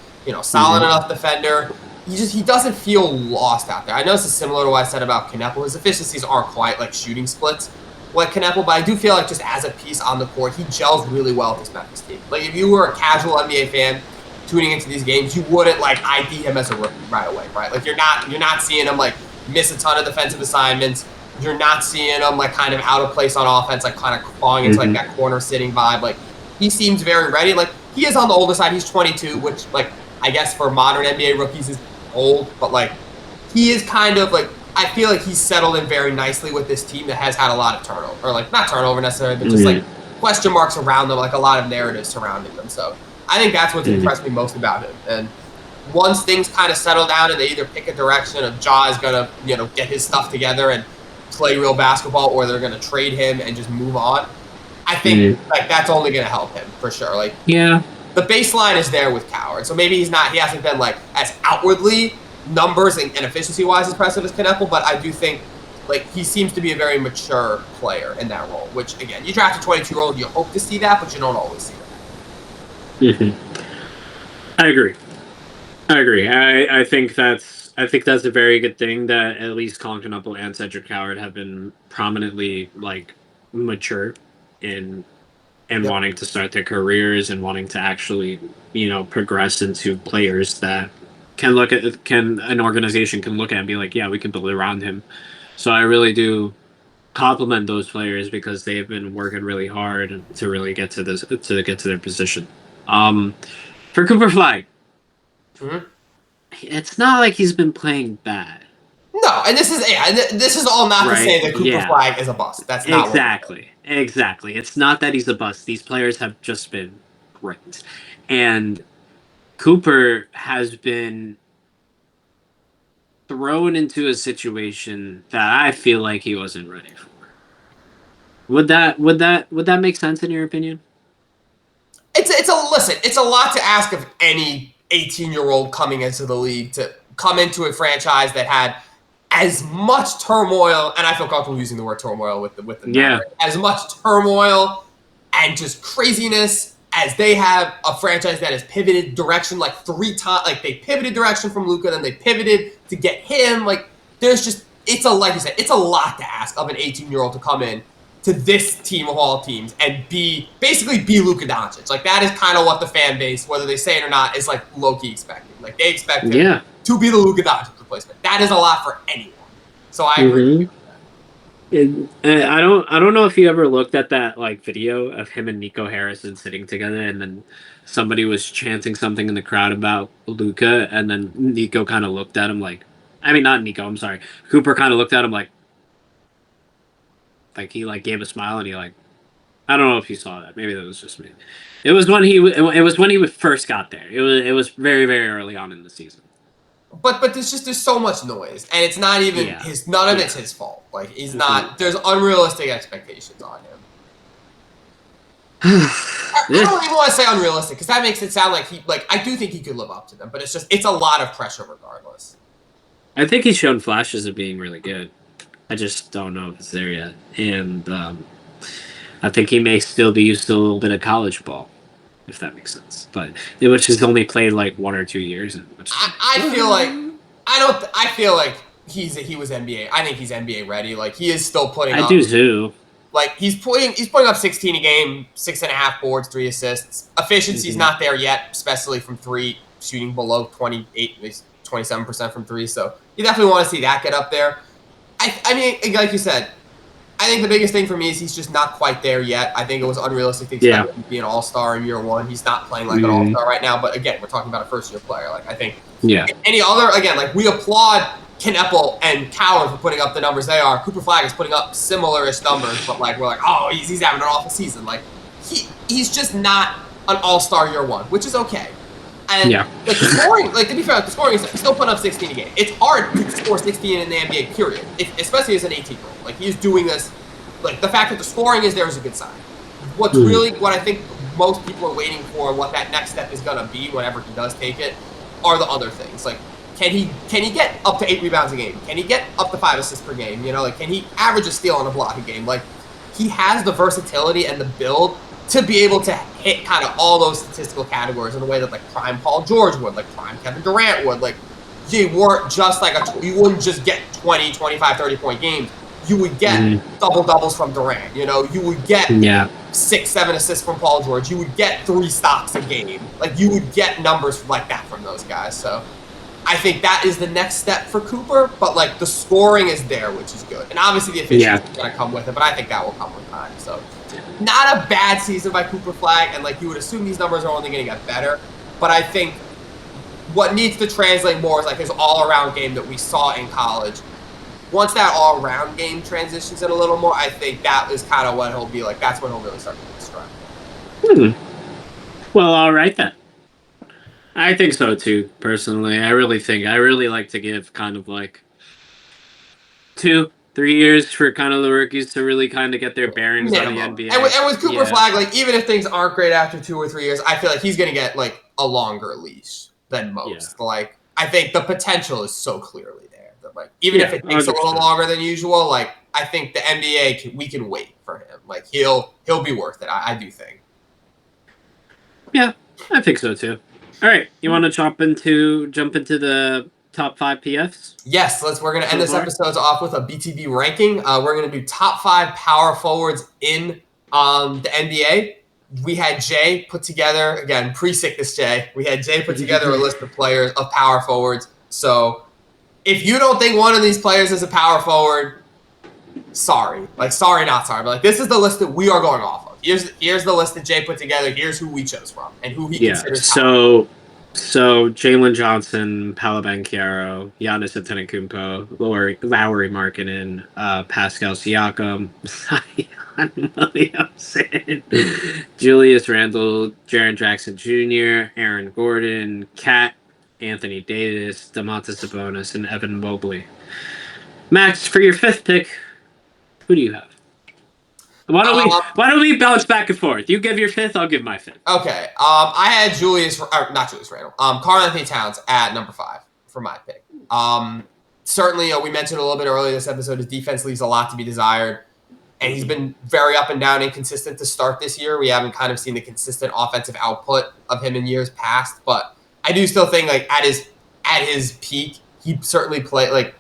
Solid enough defender. He doesn't feel lost out there. I know this is similar to what I said about Kneppel. His efficiencies aren't quite like shooting splits like Kneppel, but I do feel like just as a piece on the court, he gels really well with this Memphis team. Like if you were a casual NBA fan tuning into these games, you wouldn't like ID him as a rookie right away, right? Like you're not seeing him like miss a ton of defensive assignments. You're not seeing him like kind of out of place on offense, like kind of falling into like that corner sitting vibe. Like he seems very ready. Like he is on the older side. He's 22, which like I guess for modern NBA rookies is old, but like he is kind of like I feel like he's settled in very nicely with this team that has had a lot of turnover, or like not turnover necessarily, but just like question marks around them, like a lot of narratives surrounding them. So I think that's what's impressed me most about him. And once things kind of settle down and they either pick a direction of Ja is gonna get his stuff together and play real basketball, or they're gonna trade him and just move on, I think like that's only gonna help him for sure. Like the baseline is there with Coward, so maybe he hasn't been like as outwardly numbers and efficiency-wise impressive as Kneppel, but I do think like he seems to be a very mature player in that role, which again, you draft a 22-year-old, you hope to see that, but you don't always see that. I agree. I think that's a very good thing that at least Colin Kneppel and Cedric Coward have been prominently like mature in wanting to start their careers and wanting to actually progress into players that an organization can look at and be like, yeah, we can build around him. So I really do compliment those players because they've been working really hard to really get to their position. For Cooper Flag, it's not like he's been playing bad. No, and this is all not to say that Cooper Flag is a bust. That's not exactly. It's not that he's a bust. These players have just been great, and Cooper has been thrown into a situation that I feel like he wasn't ready for. Would that make sense in your opinion? It's a lot to ask of any 18-year-old coming into the league to come into a franchise that had as much turmoil, and I feel comfortable using the word turmoil with the as much turmoil and just craziness as they have a franchise that has pivoted direction like 3 times. Like they pivoted direction from Luka, then they pivoted to get him. Like there's just like you said, it's a lot to ask of an 18-year-old to come in to this team of all teams and basically be Luka Doncic. Like that is kind of what the fan base, whether they say it or not, is like low-key expecting. Like they expect him to be the Luka Doncic replacement. That is a lot for anyone. So I agree. I don't know if you ever looked at that like video of him and Nico Harrison sitting together, and then somebody was chanting something in the crowd about Luka, and then Nico kind of looked at him like, I mean not Nico, I'm sorry, Cooper kind of looked at him like he like gave a smile, and he like, I don't know if you saw that, maybe that was just me. It was when he first got there. It was very, very early on in the season. But there's so much noise, and it's not even none of it's his fault. Like he's not. There's unrealistic expectations on him. I don't even want to say unrealistic because that makes it sound like I do think he could live up to them, but it's a lot of pressure regardless. I think he's shown flashes of being really good. I just don't know if it's there yet. And I think he may still be used to a little bit of college ball, if that makes sense. But which has only played like 1 or 2 years. I feel like I feel like he was NBA. I think he's NBA ready. Like he is still putting up. I do too. Like he's putting up 16 a game, 6.5 boards, 3 assists. Efficiency's not there yet, especially from 3, shooting below 28, at least 27% from 3. So you definitely want to see that get up there. I mean, like you said, I think the biggest thing for me is he's just not quite there yet. I think it was unrealistic to expect him to be an all-star in year 1. He's not playing like an all-star right now. But again, we're talking about a first-year player. Like I think any other, again, like we applaud Kneppel and Coward for putting up the numbers they are. Cooper Flag is putting up similar-ish numbers, but like we're like, oh, he's having an awful season. Like he's just not an all-star year 1, which is okay. And the scoring, like to be fair, the scoring is still putting up 16 a game. It's hard to score 16 in the NBA, period. Especially as an 18-year-old. Like he's doing this. Like the fact that the scoring is there is a good sign. What's really what I think most people are waiting for, what that next step is gonna be whenever he does take it, are the other things. Like can he get up to 8 rebounds a game? Can he get up to 5 assists per game? You know, like can he average a steal on a block a game? Like he has the versatility and the build to be able to hit kind of all those statistical categories in a way that like prime Paul George would, like prime Kevin Durant would. Like you weren't just like you wouldn't just get 20, 25, 30-point games. You would get double-doubles from Durant. You know, you would get 6, 7 assists from Paul George. You would get 3 stocks a game. Like you would get numbers like that from those guys. So I think that is the next step for Cooper. But like the scoring is there, which is good, and obviously the efficiency is going to come with it. But I think that will come with time. So. Not a bad season by Cooper Flag, and like you would assume these numbers are only going to get better. But I think what needs to translate more is like his all-around game that we saw in college. Once that all-around game transitions in a little more, I think that is kind of what he'll be like. That's when he'll really start to get strong. Well, all right then. I think so too, personally. I really like to give kind of like 2-3 years for kind of the rookies to really kind of get their bearings on the NBA. And with Cooper Flag, like even if things aren't great after 2 or 3 years, I feel like he's going to get like a longer leash than most. Like I think the potential is so clearly there that like even if it takes 100%. A little longer than usual, like I think the NBA we can wait for him. Like he'll be worth it. I do think. Yeah, I think so too. All right, you want to jump into the top 5 PFs? Yes, we're going to end this episode off with a BTB ranking. We're going to do top 5 power forwards in the NBA. We had Jay put together, again, pre-sickness Jay. We had Jay put together a list of players, of power forwards. So if you don't think one of these players is a power forward, sorry. Like, sorry, not sorry. But like, this is the list that we are going off of. Here's the list that Jay put together. Here's who we chose from and who he considers So Jalen Johnson, Paolo Banchero, Giannis Antetokounmpo, Lauri Markkanen, Pascal Siakam, Zion Williamson, Julius Randle, Jaren Jackson Jr., Aaron Gordon, Kat, Anthony Davis, Domantas Sabonis, and Evan Mobley. Max, for your 5th pick, who do you have? Why don't we bounce back and forth? You give your 5th, I'll give my 5th. Okay. I had not Julius Randle. Karl Anthony Towns at number 5 for my pick. Certainly, we mentioned a little bit earlier this episode, his defense leaves a lot to be desired, and he's been very up and down, inconsistent to start this year. We haven't kind of seen the consistent offensive output of him in years past, but I do still think like at his peak, he certainly played like.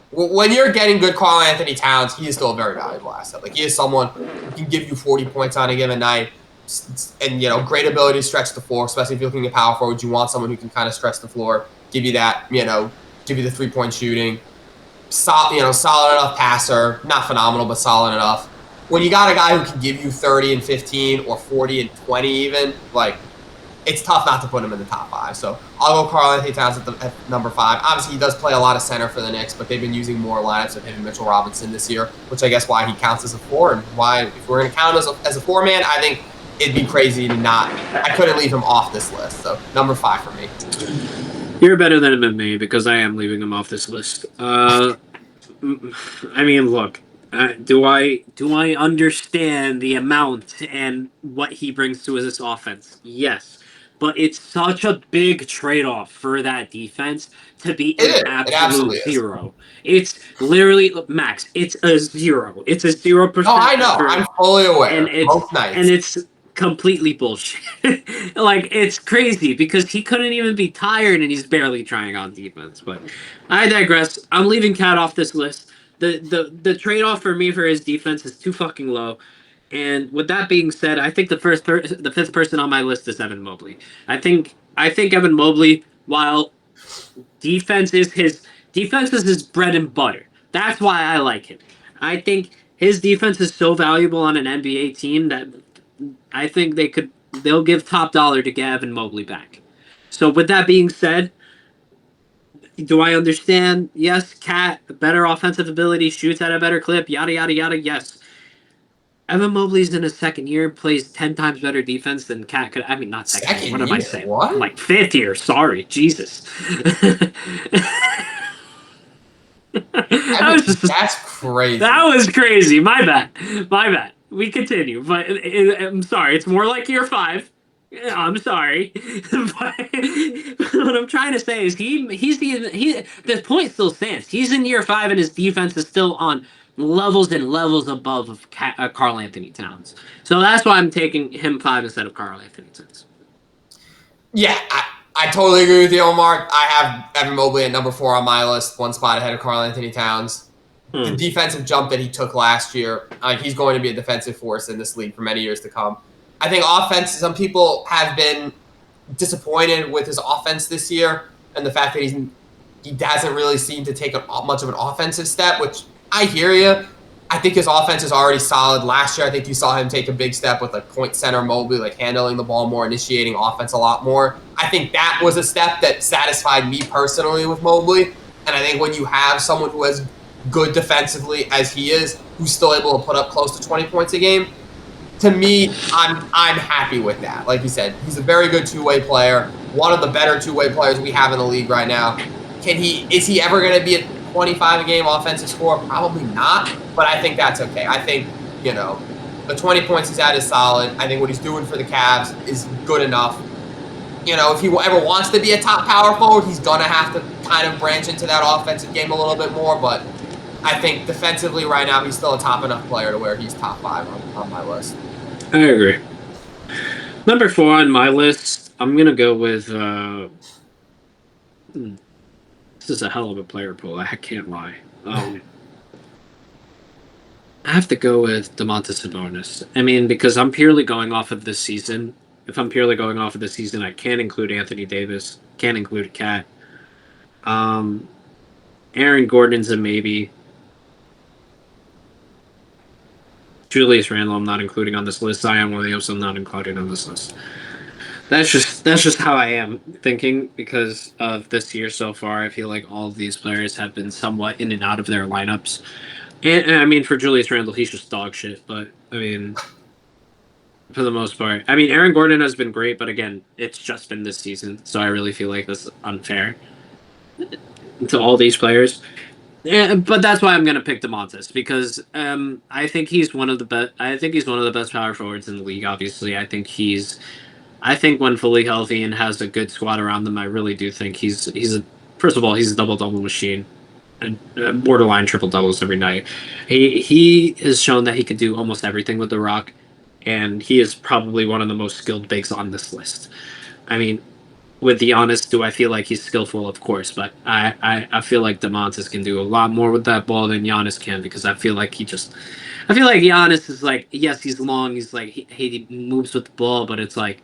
When you're getting good Karl Anthony Towns, he is still a very valuable asset. Like he is someone who can give you 40 points on a given night, and great ability to stretch the floor. Especially if you're looking at power forwards, you want someone who can kind of stretch the floor, give you that, give you the 3-point shooting. Solid enough passer, not phenomenal, but solid enough. When you got a guy who can give you 30 and 15 or 40 and 20 even, like it's tough not to put him in the top 5. So I'll go Karl Anthony Towns at number 5. Obviously, he does play a lot of center for the Knicks, but they've been using more lineups of him and Mitchell Robinson this year, which I guess why he counts as a 4, and why if we're going to count him as a 4-man, I think it'd be crazy to not. I couldn't leave him off this list. So number 5 for me. You're better than me because I am leaving him off this list. I mean, look. Do I understand the amount and what he brings to this offense? Yes. but it's such a big trade-off for that defense to be It an is. It absolutely absolute is. zero. It's literally, Max, it's a 0. It's a 0% No, I know. effort, I'm fully aware. and Most nights. it's completely bullshit. Like, it's crazy because he couldn't even be tired and he's barely trying on defense. But I digress. I'm leaving Cat off this list. The trade-off for me for his defense is too fucking low. And with that being said, I think the fifth person on my list is Evan Mobley. I think Evan Mobley, while defense is his bread and butter. That's why I like him. I think his defense is so valuable on an NBA team that I think they'll give top dollar to get Evan Mobley back. So with that being said, do I understand? Yes, Cat, better offensive ability, shoots at a better clip, yada yada yada. Yes. Evan Mobley's in his second year, plays 10 times better defense than Cat could. I mean, not second year. What am I saying? What? Like fifth year. Sorry. Jesus. That's crazy. That was crazy. My bad. We continue. But I'm sorry. It's more like year 5. I'm sorry. But what I'm trying to say is the point still stands. He's in year 5 and his defense is still on levels and levels above of Karl Anthony Towns. So that's why I'm taking him 5 instead of Karl Anthony Towns. Yeah, I totally agree with you, Omar. I have Evan Mobley at number 4 on my list, 1 spot ahead of Karl Anthony Towns. The defensive jump that he took last year, he's going to be a defensive force in this league for many years to come. I think offense, some people have been disappointed with his offense this year and the fact that he hasn't really seemed to take much of an offensive step, which I hear you. I think his offense is already solid. Last year, I think you saw him take a big step with like point center Mobley, like handling the ball more, initiating offense a lot more. I think that was a step that satisfied me personally with Mobley. And I think when you have someone who is good defensively as he is, who's still able to put up close to 20 points a game, to me, I'm happy with that. Like you said, he's a very good two-way player, one of the better two-way players we have in the league right now. Is he ever going to be a 25 a game offensive scorer? Probably not, but I think that's okay. I think, the 20 points he's at is solid. I think what he's doing for the Cavs is good enough. If he ever wants to be a top power forward, he's going to have to kind of branch into that offensive game a little bit more, but I think defensively right now, he's still a top enough player to where he's top 5 on my list. I agree. Number 4 on my list, I'm going to go with... this is a hell of a player pool. I can't lie. I have to go with Domantas Sabonis. I mean, because I'm purely going off of this season. If I'm purely going off of this season, I can't include Anthony Davis. Can't include Cat. Aaron Gordon's a maybe. Julius Randle, I'm not including on this list. Zion Williams, I'm not including on this list. That's just how I am thinking because of this year so far. I feel like all of these players have been somewhat in and out of their lineups. And I mean, for Julius Randle, he's just dog shit. But, I mean, for the most part. I mean, Aaron Gordon has been great, but again, it's just been this season. So I really feel like this is unfair to all these players. Yeah, but that's why I'm gonna pick Domantas because I think he's one of the best. I think he's one of the best power forwards in the league. Obviously, I think when fully healthy and has a good squad around them, I really do think first of all he's a double machine, and borderline triple doubles every night. He has shown that he can do almost everything with the rock, and he is probably one of the most skilled bigs on this list. I mean, with Giannis, do I feel like he's skillful? Of course, but I feel like Domantas can do a lot more with that ball than Giannis can because I feel like Giannis is like, yes, he's long, he's like he moves with the ball, but it's like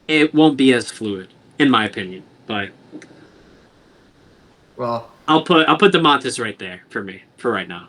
it won't be as fluid, in my opinion. But well, I'll put Domantas right there for me for right now.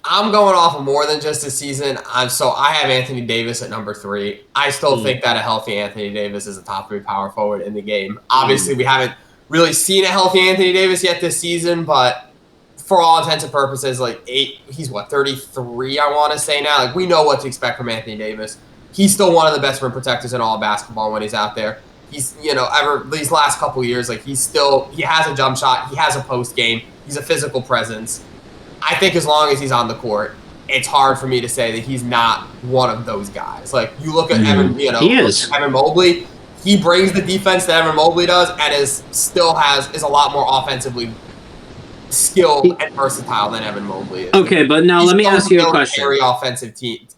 I'm going off of more than just a season. So I have Anthony Davis at number 3. I still think that a healthy Anthony Davis is a top 3 power forward in the game. Obviously, we haven't really seen a healthy Anthony Davis yet this season, but for all intents and purposes, like he's 33, I want to say now. Like we know what to expect from Anthony Davis. He's still one of the best rim protectors in all of basketball when he's out there. He's, these last couple years, like he has a jump shot, he has a post game, he's a physical presence. I think as long as he's on the court, it's hard for me to say that he's not one of those guys. Like you look at Evan, he is. Evan Mobley, he brings the defense that Evan Mobley does, and is a lot more offensively skilled and versatile than Evan Mobley is. Okay, but now let me ask you a question.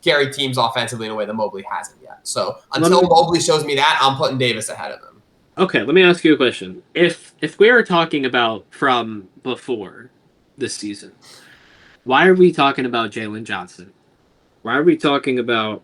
Carry teams offensively in a way that Mobley hasn't yet. So until Mobley shows me that, I'm putting Davis ahead of him. Okay, let me ask you a question. If we are talking about from before this season, why are we talking about Jalen Johnson? Why are we talking about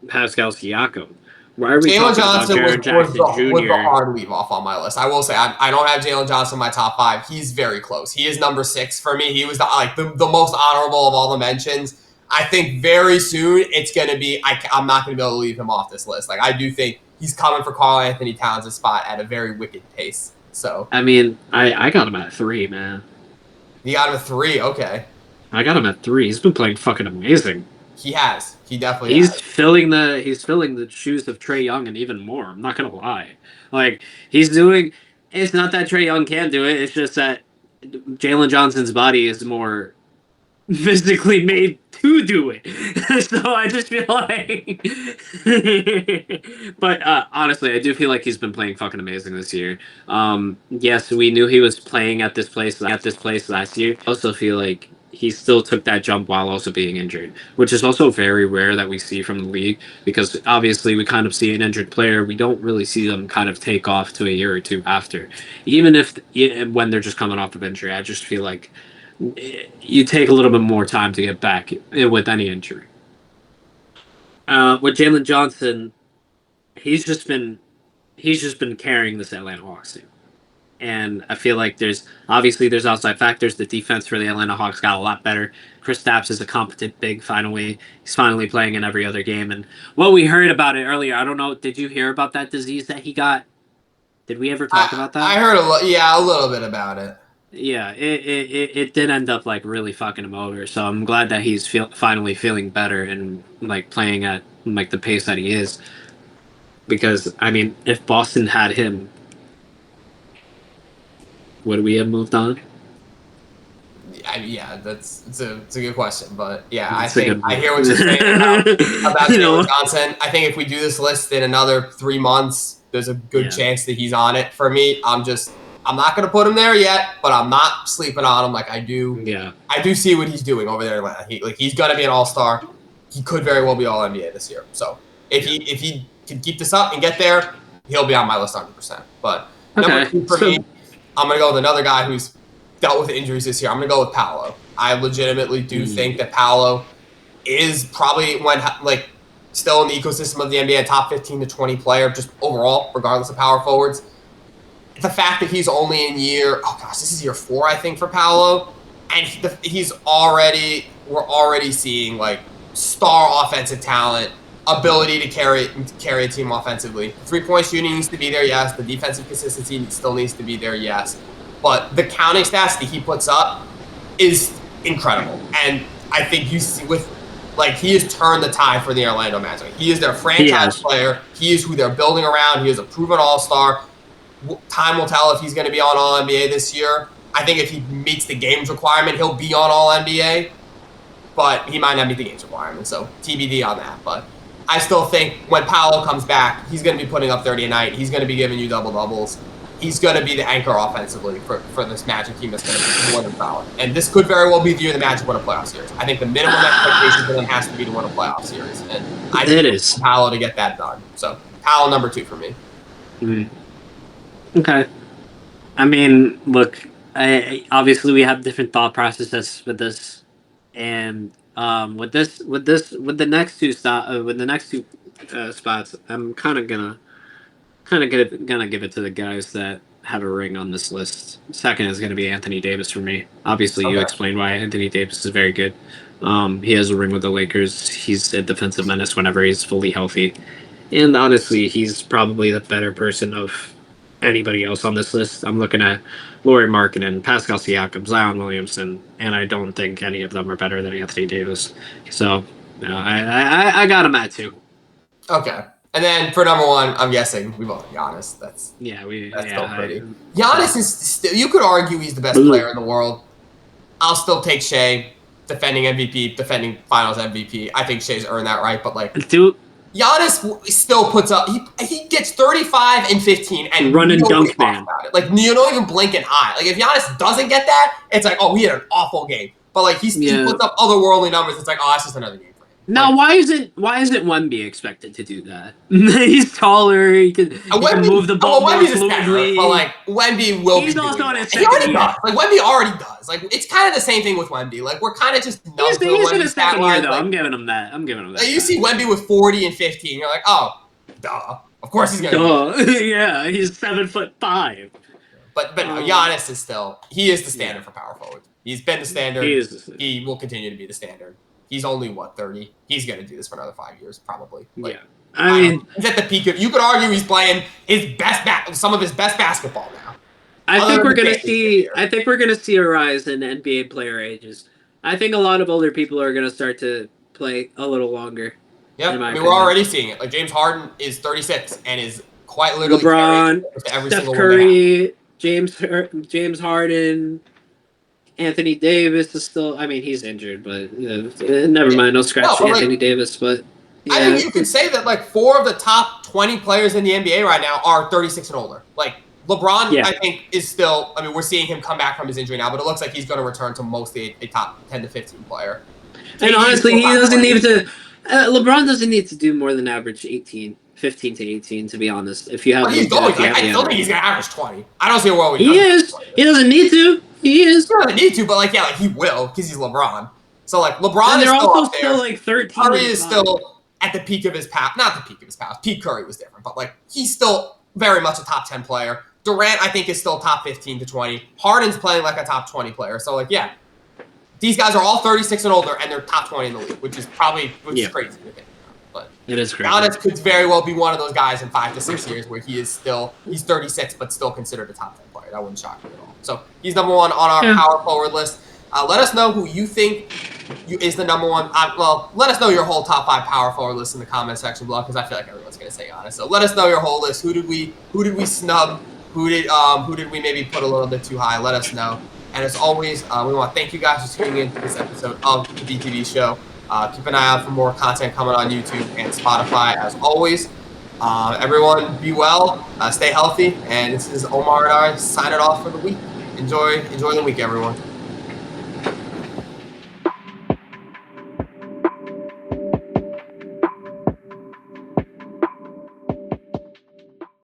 Pascal Siakam? Why are we Jalen talking Johnson about Jaren Jackson Jr.? Was the hard leave off on my list. I will say I don't have Jalen Johnson in my top 5. He's very close. He is number 6 for me. He was the most honorable of all the mentions. I think very soon it's going to be I'm not going to be able to leave him off this list. Like, I do think he's coming for Karl Anthony Towns' spot at a very wicked pace. So I mean, I got him at 3, man. You got him at 3, okay. I got him at 3. He's been playing fucking amazing. He has. He definitely has. He's filling the shoes of Trae Young and even more. I'm not gonna lie. Like, he's doing. It's not that Trae Young can't do it. It's just that Jalen Johnson's body is more physically made to do it. So I just feel like. But honestly, I do feel like he's been playing fucking amazing this year. Yes, we knew he was playing at this place last year. I also feel like he still took that jump while also being injured, which is also very rare that we see from the league, because obviously we kind of see an injured player. We don't really see them kind of take off to a year or two after, even when they're just coming off of injury. I just feel like you take a little bit more time to get back with any injury. With Jalen Johnson, he's just been carrying this Atlanta Hawks team. And I feel like there's outside factors. The defense for the Atlanta Hawks got a lot better. Kristaps is a competent big finally. He's finally playing in every other game. And what we heard about it earlier, I don't know, did you hear about that disease that he got? Did we ever talk about that? I heard a little bit about it. Yeah, it did end up like really fucking him over. So I'm glad that he's finally feeling better and like playing at like the pace that he is. Because I mean, if Boston had him, would we have moved on? Yeah, it's a good question, but yeah, I hear what you're saying about Jalen Johnson. I think if we do this list in another 3 months, there's a good chance that he's on it. For me, I'm not going to put him there yet, but I'm not sleeping on him like I do. Yeah, I do see what he's doing over there in Atlanta. He's going to be an all-star. He could very well be all-NBA this year. So if he can keep this up and get there, he'll be on my list 100%. But number 2 for me, I'm going to go with another guy who's dealt with injuries this year. I'm going to go with Paolo. I legitimately do think that Paolo is probably still in the ecosystem of the NBA, a top 15 to 20 player, just overall, regardless of power forwards. The fact that he's only in this is year 4, I think, for Paolo, and we're already seeing like star offensive talent, ability to carry a team offensively. 3-point shooting needs to be there, yes. The defensive consistency still needs to be there, yes. But the counting stats that he puts up is incredible. And I think you see he has turned the tide for the Orlando Magic. He is their franchise player. He is who they're building around. He is a proven all-star. Time will tell if he's going to be on All-NBA this year. I think if he meets the games requirement, he'll be on All-NBA. But he might not meet the games requirement, so TBD on that. But I still think when Paolo comes back, he's going to be putting up 30 a night. He's going to be giving you double-doubles. He's going to be the anchor offensively for this Magic team that's going to be more than solid. And this could very well be the year the Magic win a playoff series. I think the minimum expectation for them has to be to win a playoff series. And I think Paolo to get that done. So Paolo number 2 for me. Mm-hmm. Okay. I mean, look, obviously we have different thought processes with this. And with the next two spots, I'm kind of gonna give it to the guys that have a ring on this list. Second is gonna be Anthony Davis for me. Obviously, you explained why Anthony Davis is very good. He has a ring with the Lakers. He's a defensive menace whenever he's fully healthy, and honestly, he's probably the better person of anybody else on this list. I'm looking at Lauri Markkanen, Pascal Siakam, Zion Williamson, and I don't think any of them are better than Anthony Davis. So, I got him at 2. Okay. And then for number 1, I'm guessing we both Giannis. That's still pretty. Giannis is still. You could argue he's the best player in the world. I'll still take Shea, defending MVP, defending Finals MVP. I think Shea's earned that right, but Giannis still puts up. He gets 35 and 15 and run and dunk, man. Like you don't even blink an eye. Like if Giannis doesn't get that, it's like, oh, he had an awful game. But like he puts up otherworldly numbers. It's like, oh, that's just another game for him. Now, why isn't Wemby expected to do that? He's taller. He can move the ball more fluidly. But like Wemby will be doing that. He already does. Like Wemby already does. Like it's kind of the same thing with Wemby. Like we're kind of just numb to Wemby's second year, though. Like, I'm giving him that. Like, you see Wemby with 40 and 15, you're like, oh, duh. Of course he's gonna. Yeah, he's 7'5". But Giannis is he is the standard for power forward. He's been the standard. He will continue to be the standard. He's only 30. He's gonna do this for another 5 years, probably. Like, yeah, I mean, he's at the peak of. You could argue he's playing some of his best basketball now. I think we're gonna see a rise in NBA player ages. I think a lot of older people are gonna start to play a little longer. Yeah, I mean, we're already seeing it. Like James Harden is 36 and is quite literally LeBron, every Steph single Curry, James Harden. Anthony Davis is still. I mean, he's injured, but never mind. I'll scratch Anthony Davis. But I think you could say that 4 of the top 20 players in the NBA right now are 36 and older. Like LeBron, I think is still. I mean, we're seeing him come back from his injury now, but it looks like he's going to return to mostly a top 10 to 15 player. And honestly, he doesn't need to. LeBron doesn't need to do more than average 15 to 18, to be honest. If you have, I don't think he's going to average 20. I don't see a world. He is. He doesn't need to. He is. He doesn't need to, but he will because he's LeBron. So LeBron and is still up there. Still 13. Curry is still at the peak of his past. Not the peak of his past. Pete Curry was different, but he's still very much a top 10 player. Durant, I think, is still top 15 to 20. Harden's playing like a top 20 player. So these guys are all 36 and older, and they're top 20 in the league, which is crazy to think. But it is crazy. Giannis could very well be one of those guys in 5 to 6 years where he's 36 but still considered a top 10 player. That wouldn't shock me at all. So he's number 1 on our power forward list. Let us know who you think is the number 1. Let us know your whole top 5 power forward list in the comment section below because I feel like everyone's going to say Giannis. So let us know your whole list. Who did we snub? Who did we maybe put a little bit too high? Let us know. And as always, we want to thank you guys for tuning in to this episode of the BTB show. Keep an eye out for more content coming on YouTube and Spotify as always. Everyone be well, stay healthy, and this is Omar and I signing off for the week. Enjoy the week, everyone.